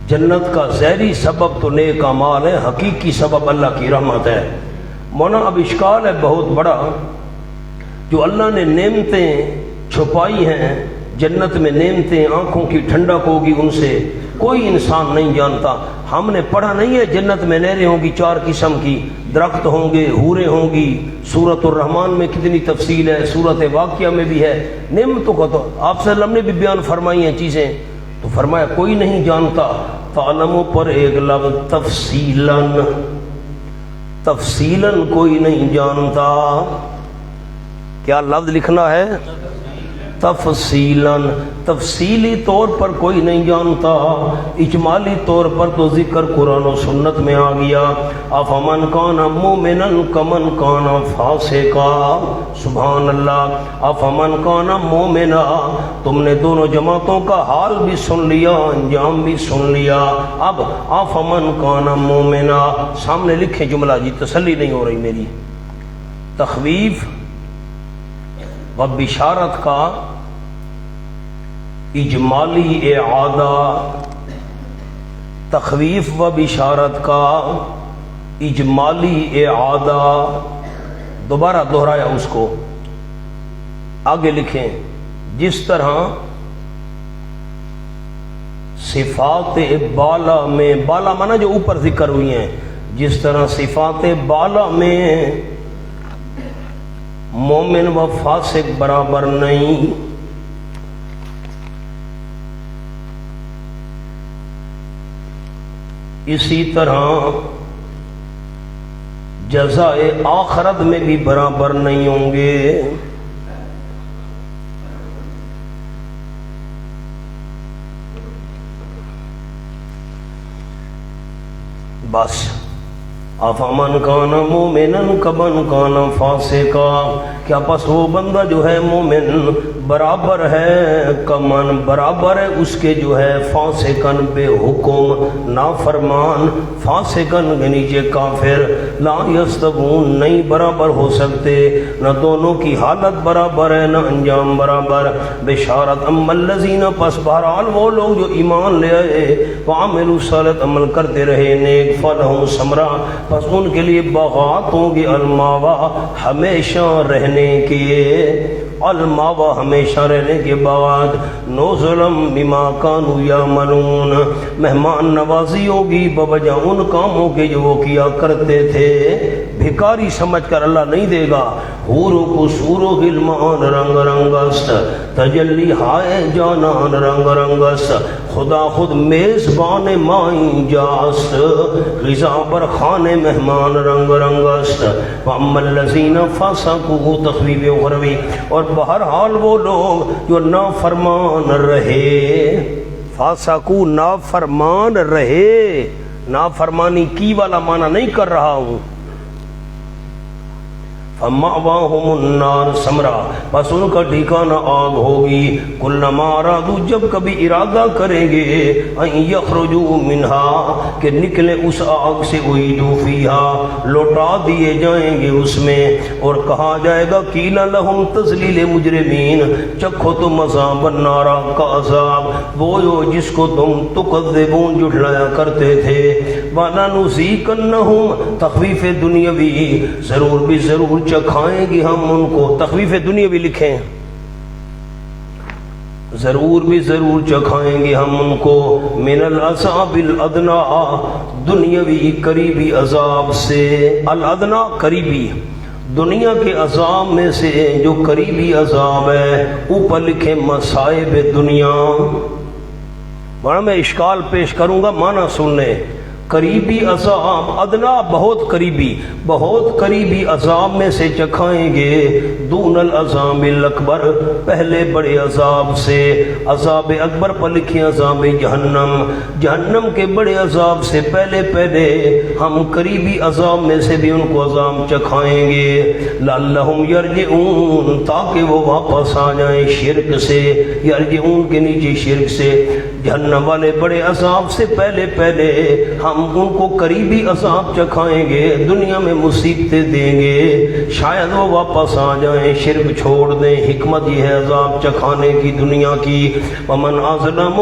جنت کا زہری سبب تو نیک اعمال ہے، حقیقی سبب اللہ کی رحمت ہے۔ مولانا اب اشکال ہے بہت بڑا، جو اللہ نے نعمتیں چھپائی ہیں جنت میں، نعمتیں آنکھوں کی ٹھنڈک ہوگی، ان سے کوئی انسان نہیں جانتا۔ ہم نے پڑھا نہیں ہے جنت میں نہریں ہوں گی 4 قسم کی، درخت ہوں گے، حوریں ہوں گی، سورۃ الرحمن میں کتنی تفصیل ہے، سورۃ واقعہ میں بھی ہے۔ نعمتوں کا تو آپ صلی اللہ علیہ وسلم نے بھی بیان فرمائی ہیں چیزیں، تو فرمایا کوئی نہیں جانتا۔ تعلموں پر ایک لفظ تفصیلاً، تفصیلاً کوئی نہیں جانتا۔ کیا لفظ لکھنا ہے؟ تفصیلاً، تفصیلی طور پر کوئی نہیں جانتا، اجمالی طور پر تو ذکر قرآن و سنت میں آ گیا۔ افمن کان مومنا کمن کان فاسقا، سبحان اللہ، افمن کان مومنا، تم نے دونوں جماعتوں کا حال بھی سن لیا، انجام بھی سن لیا۔ اب افمن کان مومنا سامنے لکھیں جملہ، جی تسلی نہیں ہو رہی میری۔ تخویف و بشارت کا اجمالی اعادہ، تخویف و بشارت کا اجمالی اعادہ، دوبارہ دہرایا اس کو۔ آگے لکھیں، جس طرح صفات بالا میں، بالا مانا جو اوپر ذکر ہوئی ہیں، جس طرح صفات بالا میں مومن و فاسق برابر نہیں، اسی طرح جزائے آخرت میں بھی برابر نہیں ہوں گے۔ بس افمن کان مومنا کمن کان فاسقا، کیا پس وہ بندہ جو ہے مومن برابر ہے، کمن برابر ہے اس کے جو ہے، فاسقن بے حکم نافرمان، فاسقن کے نیچے کافر، لا یستوون نہیں برابر ہو سکتے، نہ دونوں کی حالت برابر ہے نہ انجام برابر۔ بشارت اما الذین، پس بہرحال وہ لوگ جو ایمان لے آئے، وعملوا الصالحات عمل کرتے رہے نیک، فلہم ثمرہ، پس ان کے لیے باغات ہوں گی، الماوا ہمیشہ رہنے کے، الماوا ہمیشہ رہنے کے بعد، نزلم بما کانوا یعملون، مہمان نوازی ہوگی بوجہ ان کاموں کے جو وہ کیا کرتے تھے۔ بھکاری سمجھ کر اللہ نہیں دے گا، حوروں کو سور و غلمان رنگ رنگست، تجلی ہائے جانان رنگ رنگست، خدا خود میزبان مائیں جاست، غذا بر خانے مہمان رنگ رنگست۔ واما الذین فسقوا، تخویف اخروی، اور بہرحال وہ لوگ جو نافرمان رہے، فاسقوا نافرمان رہے، نافرمانی کی والا معنی نہیں کر رہا ہوں، فمأواہم النار ثمرہ، بس ان کا ٹھکانہ آگ ہوگی، کلما ارادوا، جب کبھی ارادہ کریں گے، ان یخرجوا منہا، کہ نکلے اس آگ سے، اعیدوا فیہا، لوٹا دیے جائیں گے اس میں، اور کہا جائے گا قیل لہم، تذلیل مجرمین، چکھو تم عذاب النار کا عذاب، وہ جو جس کو تم تکذبون جھٹلایا کرتے تھے، وَلَنُذِيقَنَّهُمْ، تخویف دنیاوی، ضرور بھی ضرور چکھائیں گے ہم ان کو، تخویف دنیاوی لکھیں، ضرور بھی ضرور چکھائیں گے ہم ان کو، من العذاب الادنی، دنیاوی قریبی عذاب سے، الادنی قریبی، دنیا کے عذاب میں سے جو قریبی عذاب ہے اوپر لکھے مصائب دنیا. مانا میں اشکال پیش کروں گا، مانا سن لیں. قریبی عذاب ادنا بہت قریبی عذاب میں سے چکھائیں گے دون العذاب الاکبر، پہلے بڑے عذاب سے. عذاب اکبر پر لکھے عذاب جہنم کے بڑے عذاب سے پہلے ہم قریبی عذاب میں سے بھی ان کو عذاب چکھائیں گے. لعلہم یرجعون، تاکہ وہ واپس آ جائیں شرک سے. یرجعون کے نیچے شرک سے. جہنم والے بڑے عذاب سے پہلے ہم ان کو قریبی عذاب چکھائیں گے، دنیا میں مصیبتیں دیں گے، شاید وہ واپس آ جائیں، شرک چھوڑ دیں. حکمت یہ ہے عذاب چکھانے کی دنیا کی. ومن اظلم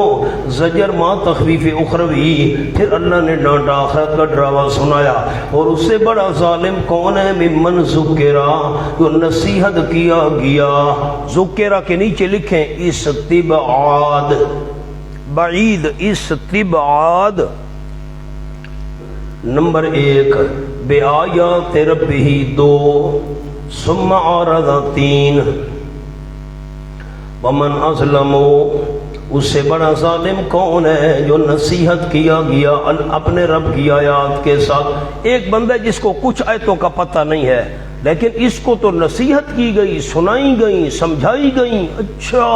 زجر ما تخویف اخروی، پھر اللہ نے ڈانٹا، آخرت کا ڈراوا سنایا. اور اس سے بڑا ظالم کون ہے؟ ممن ذکرا، جو نصیحت کیا گیا. ذکرا کے نیچے لکھیں استبعاد، بعید استبعاد. نمبر 1 بے آیات ربہ 2 ثم عارض 3. ومن اظلم، اس سے بڑا ظالم کون ہے جو نصیحت کیا گیا اپنے رب کی آیات کے ساتھ. ایک بندہ جس کو کچھ آیتوں کا پتہ نہیں ہے، لیکن اس کو تو نصیحت کی گئی، سنائی گئی، سمجھائی گئی، اچھا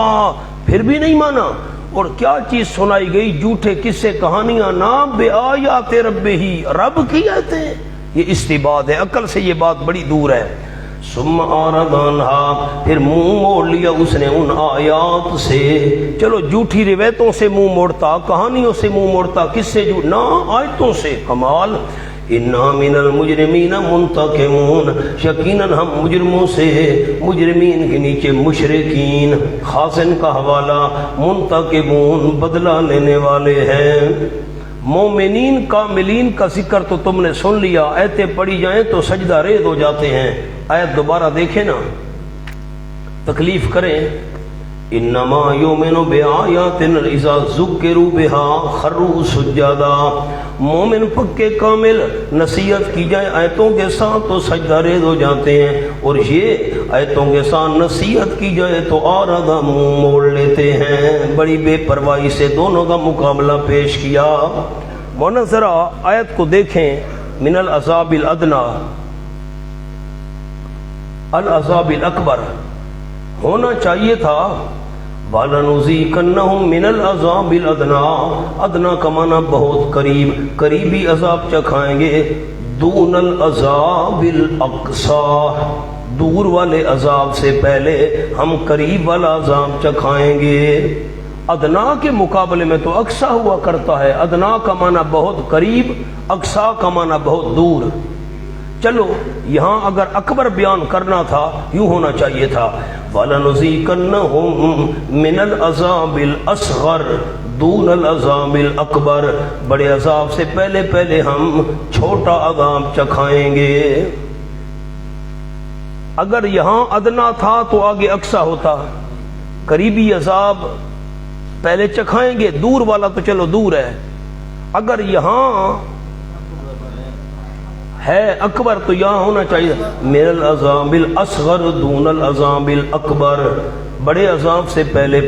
پھر بھی نہیں مانا. اور کیا چیز سنائی گئی؟ جھوٹے قصے کہانیاں. نام بے آیات رب ہی، رب کی آیتیں. یہ استبعاد ہے، عقل سے یہ بات بڑی دور ہے. ثم اعرض عنہا، پھر منہ موڑ لیا اس نے ان آیات سے. چلو جھوٹی روایتوں سے منہ موڑتا، کہانیوں سے منہ موڑتا، کس سے جھوٹ؟ نہ، آیتوں سے. کمال. انا من المجرمین منتقمون، یقیناً ہم مجرموں سے، مجرمین کے نیچے مشرکین، خازن کا حوالہ، منتقمون بدلہ لینے والے ہیں. مومنین کاملین کا ذکر تو تم نے سن لیا، آیتیں پڑھی جائیں تو سجدہ ریز ہو جاتے ہیں. آیت دوبارہ دیکھیں نا، تکلیف کریں. انما یؤمن بآیاتنا اذا ذکروا بها خروا سجدا. مومن پکے کامل نصیحت کی جائے آیتوں کے ساتھ تو سجدہ ریز ہو جاتے ہیں، اور یہ آیتوں کے ساتھ نصیحت کی جائے تو آرادہ منہ موڑ لیتے ہیں. بڑی بے پرواہی سے دونوں کا مقابلہ پیش کیا. مولانا ذرا آیت کو دیکھیں. من العذاب الادنی العذاب الاکبر ہونا چاہیے تھا. وَلَنُذِيقَنَّهُم مِّنَ الْعَذَابِ الْأَدْنَىٰ، ادنا کا معنی بہت قریب، قریبی عذاب چکھائیں گے. دون العذاب الاقصیٰ، دور والے عذاب سے پہلے ہم قریب والا عذاب چکھائیں گے. ادنا کے مقابلے میں تو اقصیٰ ہوا کرتا ہے. ادنا کا معنی بہت قریب، اقصیٰ کا معنی بہت دور. چلو یہاں اگر اکبر بیان کرنا تھا یوں ہونا چاہیے تھا وَلَنُذِيقَنَّهُم مِّنَ الْعَذَابِ الْأَصْغَرِ دُونَ الْعَذَابِ الْأَكْبَرِ، بڑے عذاب سے پہلے ہم چھوٹا عذاب چکھائیں گے. اگر یہاں ادنا تھا تو آگے اقصیٰ ہوتا. قریبی عذاب پہلے چکھائیں گے، دور والا تو چلو دور ہے. اگر یہاں ہے اکبر تو یہاں ہونا چاہیے من العذاب الاصغر دون العذاب الاکبر، بڑے عذاب سے پہلے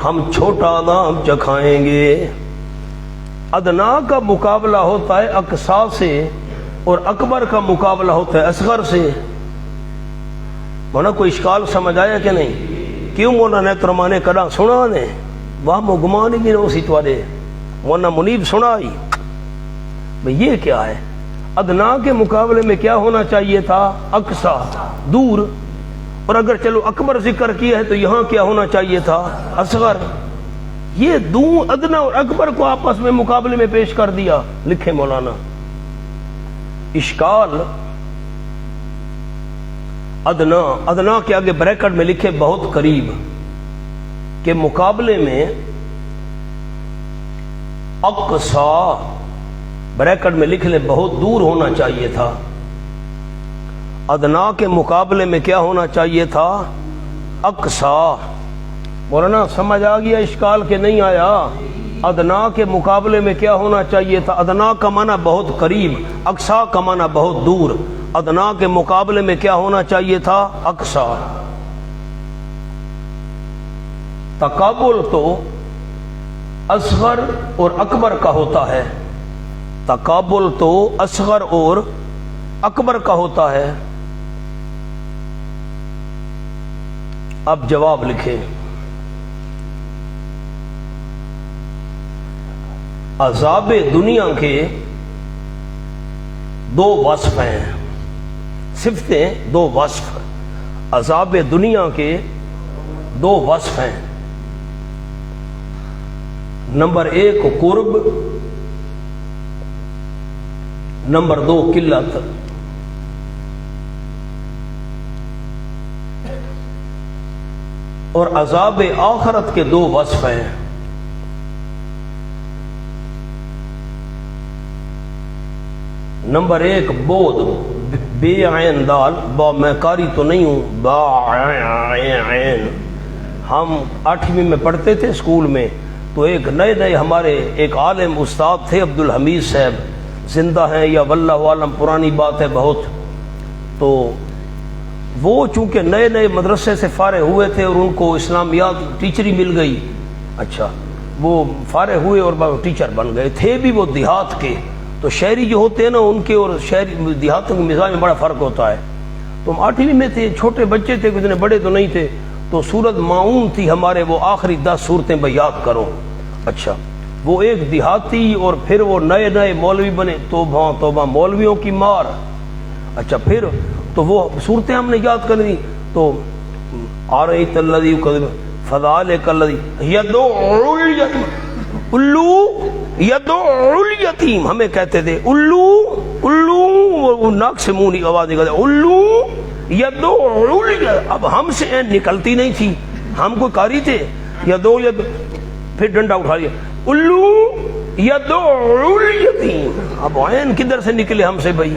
ہم چھوٹا عذاب چکھائیں گے. ادنا کا مقابلہ ہوتا ہے اقصیٰ سے اور اکبر کا مقابلہ ہوتا ہے اصغر سے. مولانا کوئی اشکال سمجھ آیا کہ نہیں؟ کیوں مولانا ترمانے کڑا سنا نے واہ مگمان ہی نہیں اسی توارے مولانا منیب سنائی بھئی یہ کیا ہے؟ ادنا کے مقابلے میں کیا ہونا چاہیے تھا؟ اقصیٰ، دور. اور اگر چلو اکبر ذکر کیا ہے تو یہاں کیا ہونا چاہیے تھا؟ اصغر. یہ دو ادنا اور اکبر کو آپس میں مقابلے میں پیش کر دیا. لکھے مولانا اشکال ادنا کے آگے بریکٹ میں لکھے بہت قریب کے مقابلے میں اقصیٰ، بریکٹ میں لکھ لیں بہت دور ہونا چاہیے تھا. ادنا کے مقابلے میں کیا ہونا چاہیے تھا؟ اقصیٰ. مولانا سمجھ آ گیا اشکال کے نہیں آیا؟ ادنا کے مقابلے میں کیا ہونا چاہیے تھا؟ ادنا کا معنی بہت قریب، اقصیٰ کا معنی بہت دور. ادنا کے مقابلے میں کیا ہونا چاہیے تھا؟ اقصا۔ تقابل تو اصغر اور اکبر کا ہوتا ہے، تقابل تو اصغر اور اکبر کا ہوتا ہے۔ اب جواب لکھیں۔ عذاب دنیا کے دو وصف ہیں، صفتیں دو وصف، عذاب دنیا کے دو وصف ہیں۔ نمبر ایک قرب، نمبر دو قلت۔ اور عذاب آخرت کے دو وصف ہیں، نمبر ایک بود، بے عین دال، با میں قاری تو نہیں ہوں، با عین۔ ہم 8ویں میں پڑھتے تھے اسکول میں، تو ایک نئے ہمارے ایک عالم استاد تھے عبدالحمید صاحب، زندہ ہیں یا واللہ عالم، پرانی بات ہے بہت، تو وہ چونکہ نئے مدرسے سے فارغ ہوئے تھے اور ان کو اسلامیات ٹیچری مل گئی، اچھا وہ فارغ ہوئے اور ٹیچر بن گئے تھے بھی وہ دیہات کے، تو شہری جو ہوتے ہیں نا ان کے اور شہری دیہاتوں کے مزاج میں بڑا فرق ہوتا ہے۔ تو ہم 8ویں میں تھے، چھوٹے بچے تھے، اتنے بڑے تو نہیں تھے، تو سورت ماعون تھی ہمارے، وہ آخری 10 صورتیں بھائی یاد کرو۔ اچھا وہ ایک دیہاتی اور پھر وہ نئے مولوی بنے، توبہ مولویوں کی مار۔ اچھا پھر تو وہ صورتیں ہم نے یاد کرنی، تو آرایت الذی فذلک الذی یدعو الیتیم، الو یدعو الیتیم، ہمیں کہتے تھے الو، ناک سے منہ آواز نکلتی، الو یدعو الیتیم۔ اب ہم سے این نکلتی نہیں تھی، ہم کوئی قاری تھے، یدعو پھر ڈنڈا اٹھا لیا، الو یدعو الیتیم۔ اب عین کدھر سے نکلے ہم سے بھائی،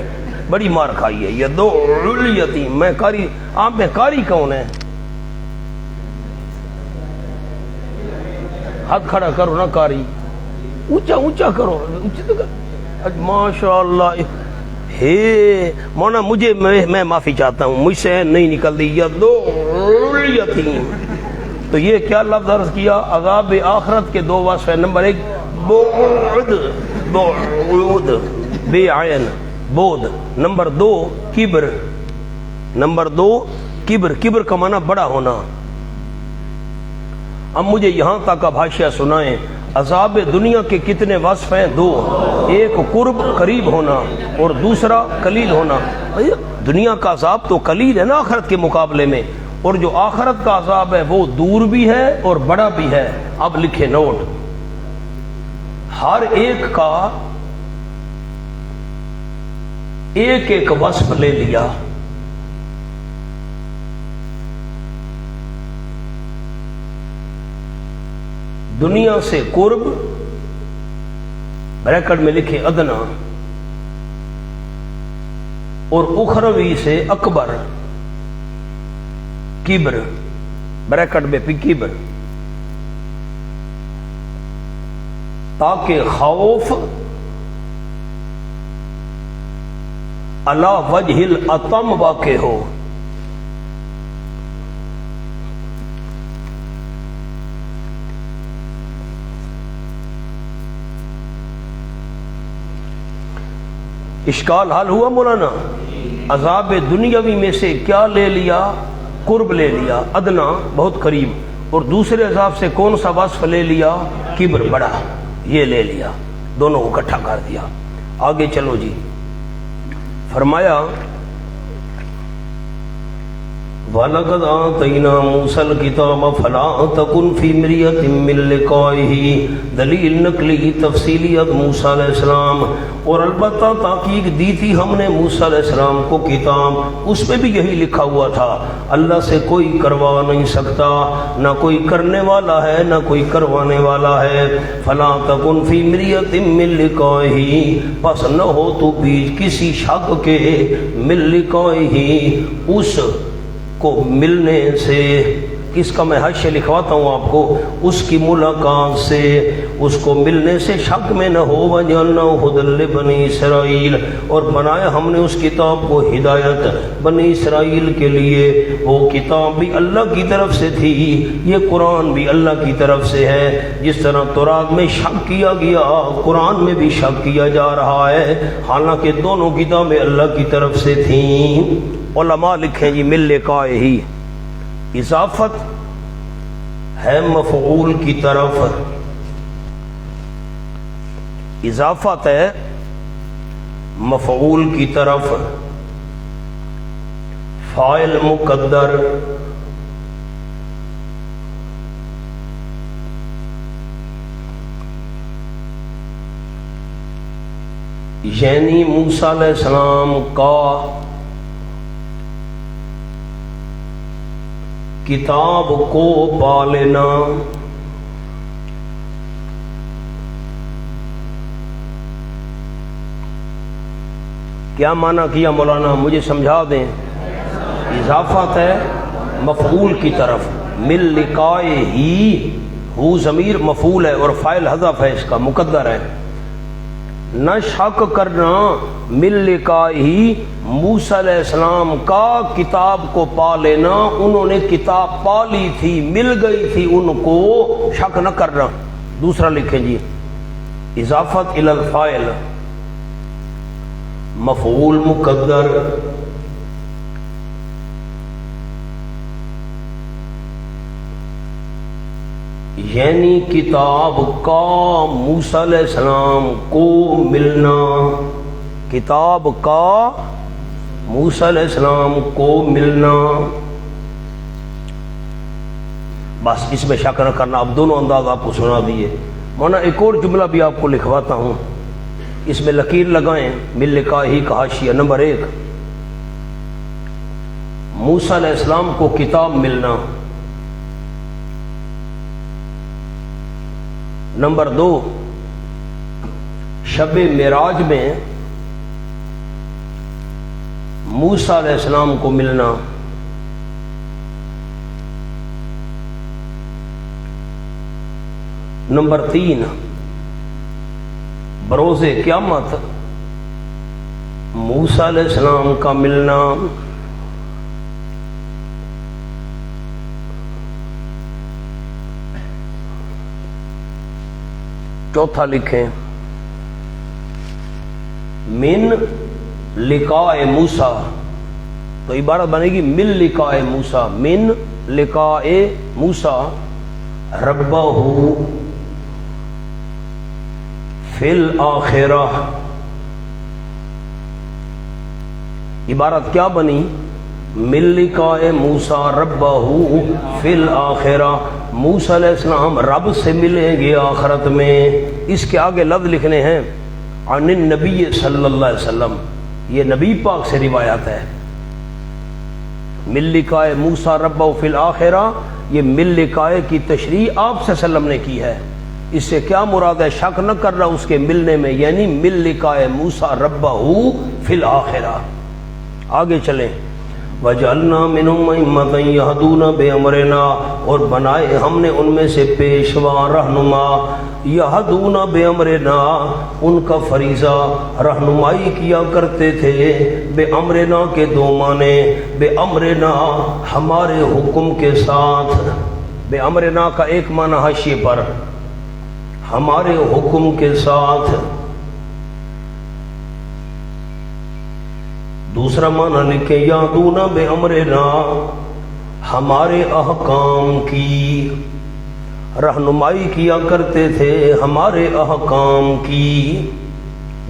بڑی مار کھائی ہے، یدعو الیتیم۔ میں قاری، آپ میں قاری کون ہے؟ ہاتھ کھڑا کرو نا قاری، اونچا کرو، ماشاء اللہ۔ ہے مولانا مجھے، میں معافی چاہتا ہوں، مجھ سے نہیں نکلتی، یدعو الیتیم۔ تو یہ کیا لفظ عرض کیا؟ عذاب آخرت کے دو وصف ہیں، نمبر ایک بعد، بے عین بود، نمبر دو کبر، نمبر دو کبر کا معنی بڑا ہونا۔ اب مجھے یہاں تک اب حاشیہ سنائیں، عذاب دنیا کے کتنے وصف ہیں؟ دو، ایک قرب قریب ہونا اور دوسرا قلیل ہونا۔ دنیا کا عذاب تو قلیل ہے نا آخرت کے مقابلے میں، اور جو آخرت کا عذاب ہے وہ دور بھی ہے اور بڑا بھی ہے۔ اب لکھے نوٹ، ہر ایک کا ایک وصف لے لیا۔ دنیا سے قرب، بریکٹ میں لکھے ادنا، اور اخروی سے اکبر، کبر، بریکٹ میں کبر، تاکہ خوف علی وجہ الاتم واقع ہو۔ اشکال حل ہوا مولانا؟ عذاب دنیاوی میں سے کیا لے لیا؟ قرب لے لیا، ادنا بہت قریب، اور دوسرے عذاب سے کون سا وصف لے لیا؟ کبر بڑا، یہ لے لیا، دونوں کو اکٹھا کر دیا۔ آگے چلو جی، فرمایا وَلَقَدْ آتَيْنَا مُوسَى الْكِتَابَ فَلَا تَكُنْ فِي مِرْيَةٍ مِّن لِقَائِهِ، دلیل نقلی تفصیلیت موسیٰ علیہ السلام، اور البتہ تحقیق دی تھی ہم نے موسیٰ علیہ السلام کو کتاب، اس میں بھی یہی لکھا ہوا تھا، اللہ سے کوئی کروا نہیں سکتا، نہ کوئی کرنے والا ہے نہ کوئی کروانے والا ہے۔ فَلَا تَكُنْ فِي مِرْيَةٍ مِّن لِقَائِهِ، پس نہ ہو تو بیچ کسی شک کے، مِّن لِقَائِهِ، اس کو ملنے سے، کس کا میں حاشیہ لکھواتا ہوں آپ کو، اس کی ملاقات سے، اس کو ملنے سے شک میں نہ ہو وجعلنا ھدی لبنی اسرائیل اور بنایا ہم نے اس کتاب کو ہدایت بنی اسرائیل کے لیے وہ کتاب بھی اللہ کی طرف سے تھی یہ قرآن بھی اللہ کی طرف سے ہے جس طرح تورات میں شک کیا گیا قرآن میں بھی شک کیا جا رہا ہے حالانکہ دونوں کتابیں اللہ کی طرف سے تھیں علماء لکھیں جی مل لقائے ہی اضافت ہے مفعول کی طرف اضافت ہے مفعول کی طرف فاعل مقدر یعنی موسیٰ علیہ السلام کا کتاب کو پا لینا کیا معنی کیا مولانا مجھے سمجھا دیں اضافت ہے مفعول کی طرف مل لقائے ہی ہو ضمیر مفعول ہے اور فاعل حذف ہے اس کا مقدر ہے نہ شک کرنا مل لقائے ہی موسیٰ علیہ السلام کا کتاب کو پا لینا انہوں نے کتاب پا لی تھی مل گئی تھی ان کو شک نہ کرنا دوسرا لکھیں جی اضافت الی الفاعل مفعول مقدر یعنی کتاب کا موسیٰ علیہ السلام کو ملنا کتاب کا موسیٰ علیہ السلام کو ملنا بس اس میں شک نہ کرنا اب دونوں انداز آپ کو سنا دیے مولانا ایک اور جملہ بھی آپ کو لکھواتا ہوں اس میں لکیر لگائیں مل لقائے ہی کا حاشیہ نمبر 1 موسیٰ علیہ السلام کو کتاب ملنا نمبر 2 شب معراج میں موسیٰ علیہ السلام کو ملنا نمبر 3 بروز قیامت موسیٰ علیہ السلام کا ملنا چوتھا لکھیں من لقاء موسیٰ تو عبارت بنے گی من لقاء موسیٰ من لقاء موسیٰ ربہ فی الآخرہ عبارت کیا بنی من لقاء موسیٰ ربہ فی الآخرہ موسیٰ علیہ السلام رب سے ملیں گے آخرت میں اس کے آگے لفظ لکھنے ہیں عن النبی صلی اللہ علیہ وسلم یہ نبی پاک سے روایت ہے من لقاء موسیٰ ربہ فی الآخرہ یہ من لقاء کی تشریح آپ صلی اللہ علیہ وسلم نے کی ہے اس سے کیا مراد ہے شک نہ کر رہا اس کے ملنے میں یعنی من لقاء موسیٰ ربہ فی الآخرہ آگے چلیں وَجَعَلْنَا مِنْهُمْ أَئِمَّةً يَهْدُونَ بِأَمْرِنَا اور بنائے ہم نے ان میں سے پیشوا رہنما یہدون بِأَمْرِنَا ان کا فریضہ رہنمائی کیا کرتے تھے بِأَمْرِنَا کے 2 معنی بِأَمْرِنَا ہمارے حکم کے ساتھ بِأَمْرِنَا کا ایک معنی حاشیے پر ہمارے حکم کے ساتھ دوسرا معنی لکھے یادون بِأَمْرِنَا ہمارے احکام کی رہنمائی کیا کرتے تھے ہمارے احکام کی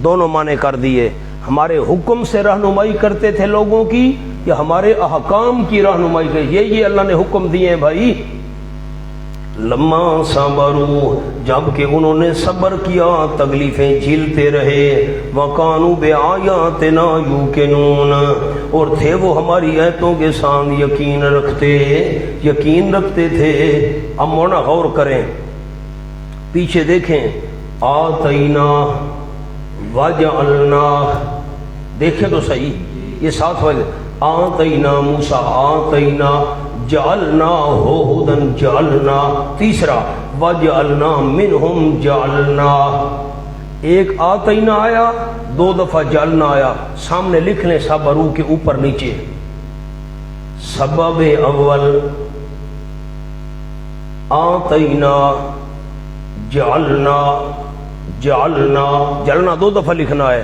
دونوں معنی کر دیے ہمارے حکم سے رہنمائی کرتے تھے لوگوں کی یا ہمارے احکام کی رہنمائی کے یہ اللہ نے حکم دیے ہیں بھائی لما صبروا جب کہ انہوں نے صبر کیا تکلیفیں جھیلتے رہے وَقَانُوا بِآيَاتِنَا يُوقِنُونَ اور تھے وہ ہماری آیتوں کے ساتھ یقین رکھتے تھے اب مولانا غور کریں پیچھے دیکھیں آتینا وجعلنا دیکھیں تو صحیح یہ ساتھ وجہ آتینا موسیٰ آتینا جعلنا ہو ہدن جعلنا، تیسرا وجعلنا منہم جعلنا، ایک آتینا آیا، دو دفعہ جعلنا آیا، سامنے لکھ لیں صبرو کے اوپر نیچے، سبب اول آتینا جعلنا، جعلنا جعلنا دو دفعہ لکھنا ہے،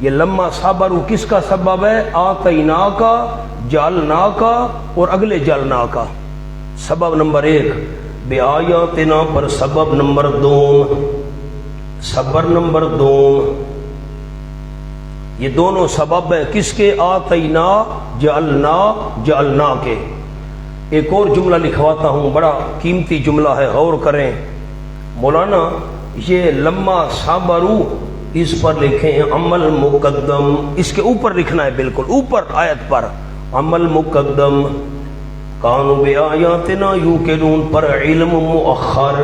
یہ لما صبرو کس کا سبب ہے؟ آتینا کا، جعلنا کا اور اگلے جعلنا کا، سبب نمبر ایک، بے آیاتنا پر سبب نمبر دوم، صبر نمبر دوم، یہ دونوں سبب ہیں کس کے؟ آتینا جعلنا جعلنا کے۔ ایک اور جملہ لکھواتا ہوں، بڑا قیمتی جملہ ہے، غور کریں مولانا، یہ لما صبرو اس پر لکھیں عمل مقدم، اس کے اوپر لکھنا ہے، بالکل اوپر آیت پر عمل مقدم، کانوا بآیاتنا یوقنون پر علم مؤخر۔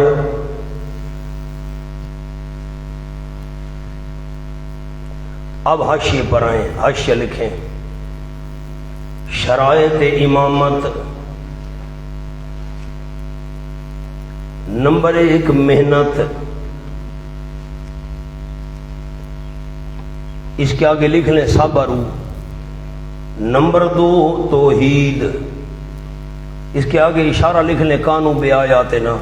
اب حاشیے پر آئیں، حاشیہ لکھیں، شرائط امامت، نمبر ایک محنت، اس کے آگے لکھ لیں صبرو، نمبر دو توحید، اس کے آگے اشارہ لکھ لیں کانوا بآیاتنا۔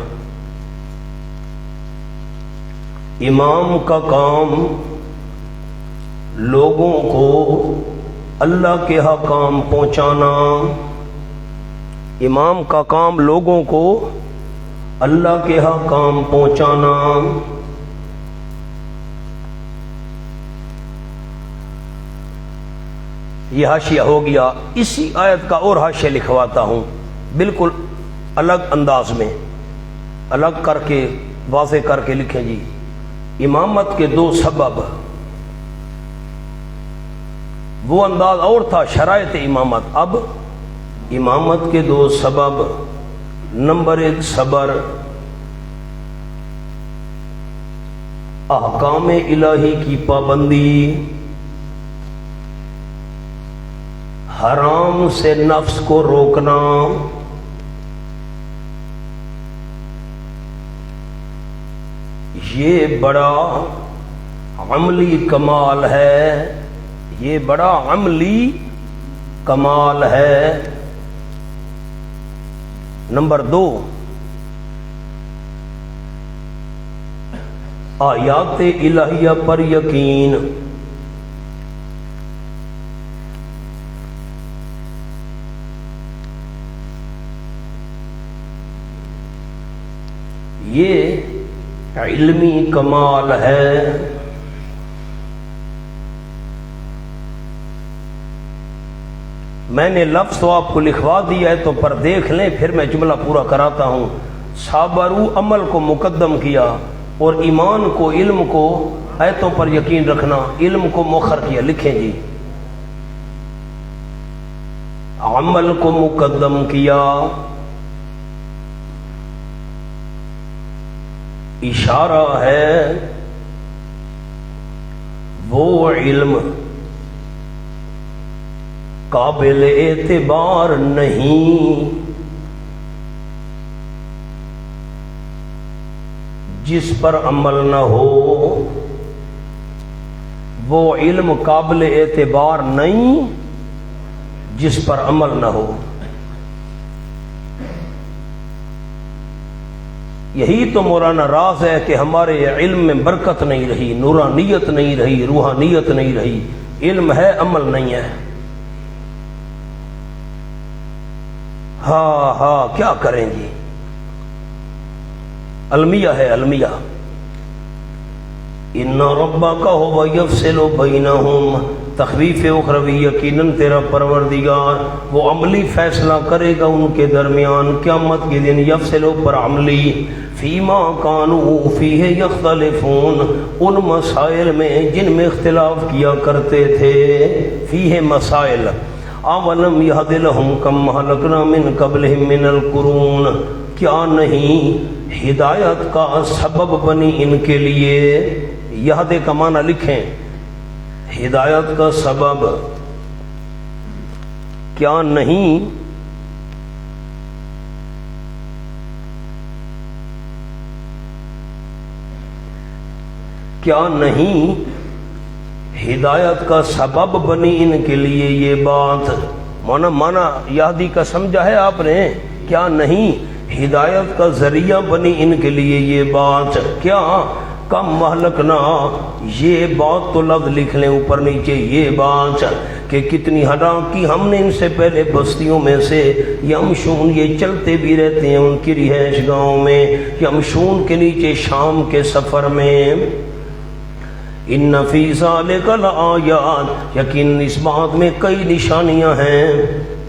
امام کا کام لوگوں کو اللہ کے حکام پہنچانا، امام کا کام لوگوں کو اللہ کے حکام پہنچانا۔ یہ حاشیہ ہو گیا، اسی آیت کا اور حاشیہ لکھواتا ہوں، بالکل الگ انداز میں، الگ کر کے واضح کر کے لکھیں جی، امامت کے دو سبب، وہ انداز اور تھا شرائط امامت، اب امامت کے دو سبب، نمبر ایک صبر، احکام الہی کی پابندی، حرام سے نفس کو روکنا، یہ بڑا عملی کمال ہے، یہ بڑا عملی کمال ہے۔ نمبر دو، آیات الہیہ پر یقین، یہ علمی کمال ہے۔ میں نے لفظ تو آپ کو لکھوا دیا ہے، تو پر دیکھ لیں، پھر میں جملہ پورا کراتا ہوں۔ صابرو عمل کو مقدم کیا اور ایمان کو، علم کو، آیتوں پر یقین رکھنا، علم کو مؤخر کیا، لکھیں جی، عمل کو مقدم کیا، اشارہ ہے وہ علم قابل اعتبار نہیں جس پر عمل نہ ہو، وہ علم قابل اعتبار نہیں جس پر عمل نہ ہو۔ یہی تو مولانا راز ہے کہ ہمارے علم میں برکت نہیں رہی، نورانیت نہیں رہی، روحانیت نہیں رہی، علم ہے عمل نہیں ہے۔ ہاں ہاں کیا کریں جی، المیہ ہے المیہ، ان ربک هو یفصل بینہم، تخویف اخروی، یقیناً تیرا پروردگار وہ عملی فیصلہ کرے گا ان کے درمیان قیامت کے دن، یفصل پر عملی، فیما کانوا فیہ یختلفون، ان مسائل میں جن میں اختلاف کیا کرتے تھے، فیہ مسائل، اولم یہد لہم کم اہلکنا من قبلہم من القرون، کیا نہیں ہدایت کا سبب بنی ان کے لیے، یہد کا معنی لکھیں، ہدایت کا سبب، کیا نہیں کیا نہیں ہدایت کا سبب بنی ان کے لیے یہ بات؟ مانا یادی کا سمجھا ہے آپ نے؟ کیا نہیں ہدایت کا ذریعہ بنی ان کے لیے یہ بات؟ کیا کم مہلکنا، یہ بات تو لفظ لکھ لیں اوپر نیچے، یہ بات کہ کتنی ہلاک کی ہم نے ان سے پہلے بستیوں میں سے، یمشون یہ چلتے بھی رہتے ہیں ان کی رہائش گاہوں میں، یمشون کے نیچے شام کے سفر میں، ان فی ذالک لآیات، یقین اس بات میں کئی نشانیاں ہیں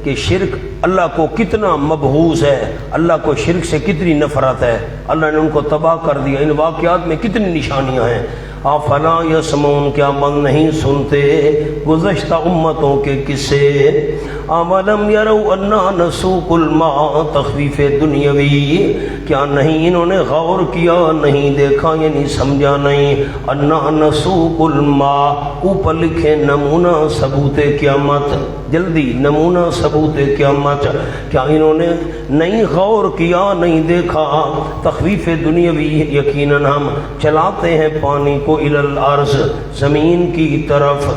کہ شرک اللہ کو کتنا مبغوض ہے، اللہ کو شرک سے کتنی نفرت ہے، اللہ نے ان کو تباہ کر دیا۔ ان واقعات میں کتنی نشانیاں ہیں۔ افلا یسمعون، کیا من نہیں سنتے گزشتہ امتوں کے قصے؟ اولم یروا انا نسوق الماء، تخفیف دنیاوی، کیا نہیں انہوں نے غور کیا، نہیں دیکھا یعنی سمجھا نہیں، انا نسوق الماء، اوپر لکھے نمونہ ثبوت قیامت، جلدی نمونہ ثبوت قیامت، کیا انہوں نے نہیں غور کیا، نہیں دیکھا؟ تخفیف دنیاوی، یقیناً ہم چلاتے ہیں پانی کو الی الارض، زمین کی طرف۔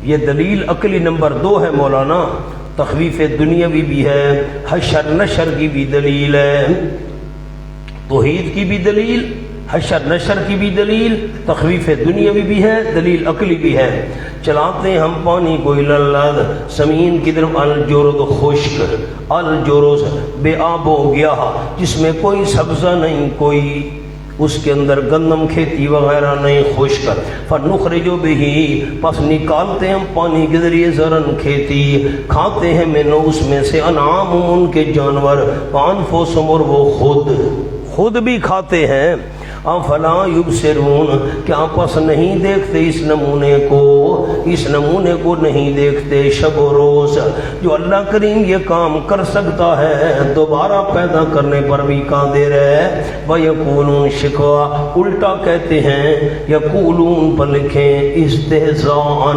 یہ دلیل عقلی نمبر 2 ہے مولانا، تخفیف دنیاوی بھی ہے، حشر نشر کی بھی دلیل ہے، توحید کی بھی دلیل، حشر نشر کی بھی دلیل، تخفیف دنیاوی بھی ہے، دلیل عقلی بھی ہے۔ چلاتے ہم پانی کو الی الارض، زمین کی طرف، الجرد خشک، الجرز بے آب و گیاہ، جس میں کوئی سبزہ نہیں، کوئی اس کے اندر گندم کھیتی وغیرہ نہیں، خشک، فنخرج بہ، پس نکالتے ہم پانی کے ذریعے زرن کھیتی، کھاتے ہیں میں اس میں سے، انعام ان کے جانور، وانفسہم، اور وہ خود بھی کھاتے ہیں۔ افلا یبصرون، کیا پس نہیں دیکھتے اس نمونے کو نہیں دیکھتے، شب و روز جو اللہ کریم یہ کام کر سکتا ہے، دوبارہ پیدا کرنے پر بھی قادر ہے۔ وَيَقُولُونَ شکوا، الٹا کہتے ہیں، یقولون پر لکھیں استہزاءً،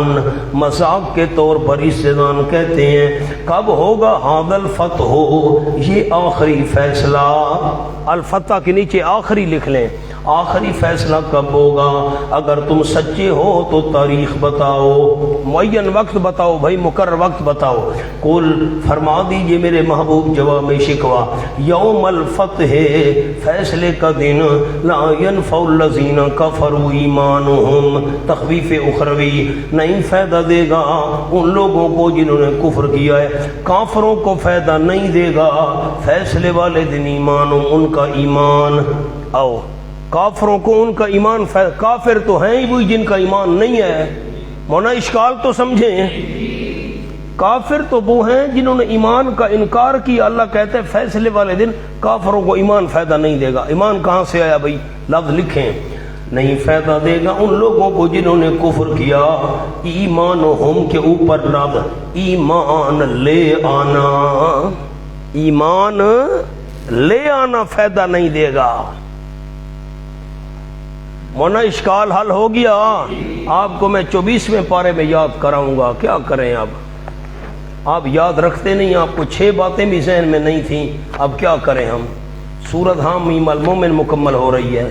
مذاق کے طور پر استہزاءً کہتے ہیں، کب ہوگا هذا الفتح، یہ آخری فیصلہ، الفتح کے نیچے آخری لکھ لیں، آخری فیصلہ کب ہوگا؟ اگر تم سچے ہو تو تاریخ بتاؤ، معین وقت بتاؤ بھائی، مقرر وقت بتاؤ۔ قل، فرما دیجئے میرے محبوب جواب میں شکوا، یوم الفتح، فیصلے کا دن، لا ینفع الذین کفروا ایمانہم، تخفیف اخروی، نہیں فائدہ دے گا ان لوگوں کو جنہوں نے کفر کیا ہے، کافروں کو فائدہ نہیں دے گا فیصلے والے دن ایمانہم، ان کا ایمان، آؤ کافروں کو ان کا ایمان، کافر تو ہیں ہی وہی جن کا ایمان نہیں ہے، مونا اشکال تو سمجھیں، کافر تو وہ ہیں جنہوں نے ایمان کا انکار کیا، اللہ کہتے ہیں فیصلے والے دن کافروں کو ایمان فائدہ نہیں دے گا۔ ایمان کہاں سے آیا بھائی؟ لفظ لکھیں، نہیں فائدہ دے گا ان لوگوں کو جنہوں نے کفر کیا، ایمانہم کے اوپر لفظ ایمان لے آنا، ایمان لے آنا فائدہ نہیں دے گا۔ مونا اشکال حل ہو گیا؟ آپ کو میں 24ویں پارے میں یاد کراؤں گا، کیا کریں آپ یاد رکھتے نہیں، آپ کو 6 باتیں بھی ذہن میں نہیں تھیں، اب کیا کریں ہم؟ سورۃ حامیم المومن مکمل ہو رہی ہے،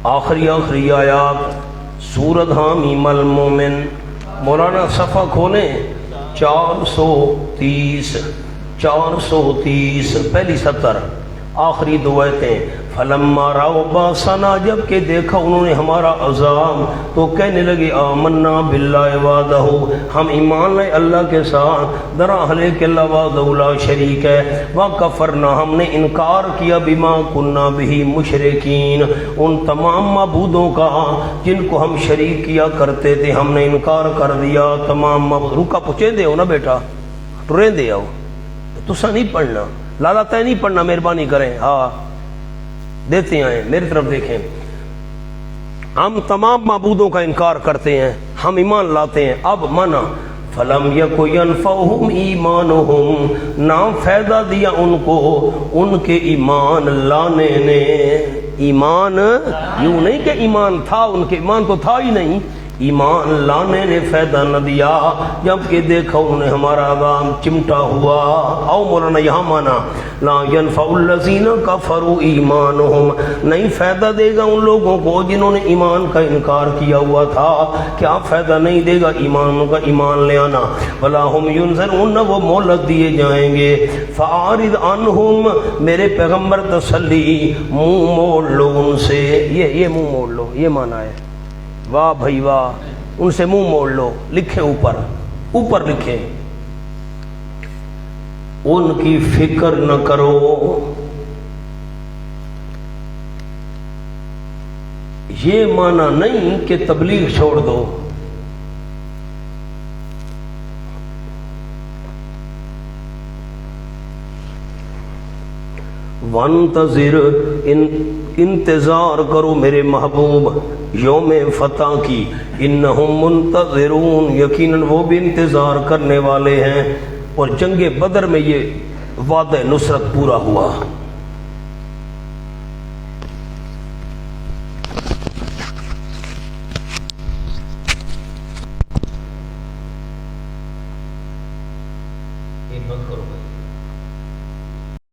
آخری آیات سورۃ حامیم المومن، مولانا صفحہ کھولیں 430 پہلی سطر، آخری 2 آیتیں۔ فلما رأوا بأسنا، جب کہ دیکھا انہوں نے ہمارا عذاب تو کہنے لگے آمنا باللہ وحدہ، ہم ایمان لائے اللہ کے ساتھ، درحال کہ اللہ وحدہ لا شریک ہے، وکفرنا، ہم نے انکار کیا بما کنا بہ مشرکین، ان تمام معبودوں کا جن کو ہم شریک کیا کرتے تھے، ہم نے انکار کر دیا تمام معبود۔ رکا پوچھیں دے ہو نا بیٹا، ٹریں دے آؤ، تسا نہیں پڑھنا، لالا تے نہیں پڑھنا، مہربانی کریں، ہاں دیتے آئیں، میری طرف دیکھیں، ہم تمام معبودوں کا انکار کرتے ہیں، ہم ایمان لاتے ہیں۔ اب مانا فلم یک ینفعہم ایمانہم، نہ فائدہ دیا ان کو ان کے ایمان لانے نے، ایمان یوں نہیں کہ ایمان تھا ان کے، ایمان تو تھا ہی نہیں، ایمان لانے نے فائدہ نہ دیا جبکہ دیکھا انہوں نے ہمارا عذاب چمٹا ہوا. او مولانا یہاں مانا لا ينفع الذین کفروا ایمانہم, نہیں فائدہ دے گا ان لوگوں کو جنہوں نے ایمان کا انکار کیا ہوا تھا. کیا فائدہ نہیں دے گا ایمان کا ایمان لے آنا. ولا هم ينذرون, وہ مہلت دیے جائیں گے. فاعرض عنہم, میرے پیغمبر تسلی, منہ موڑ لو ان سے. یہ منہ موڑ لو, یہ مانا ہے. واہ بھائی واہ, ان سے منہ موڑ لو. لکھے اوپر لکھے ان کی فکر نہ کرو. یہ مانا نہیں کہ تبلیغ چھوڑ دو. وانتظر, انتظار کرو میرے محبوب یوم فتح کی. انہم منتظرون, یقیناً وہ بھی انتظار کرنے والے ہیں. اور جنگ بدر میں یہ وعدہ نصرت پورا ہوا. یہ بند کرو بھائی.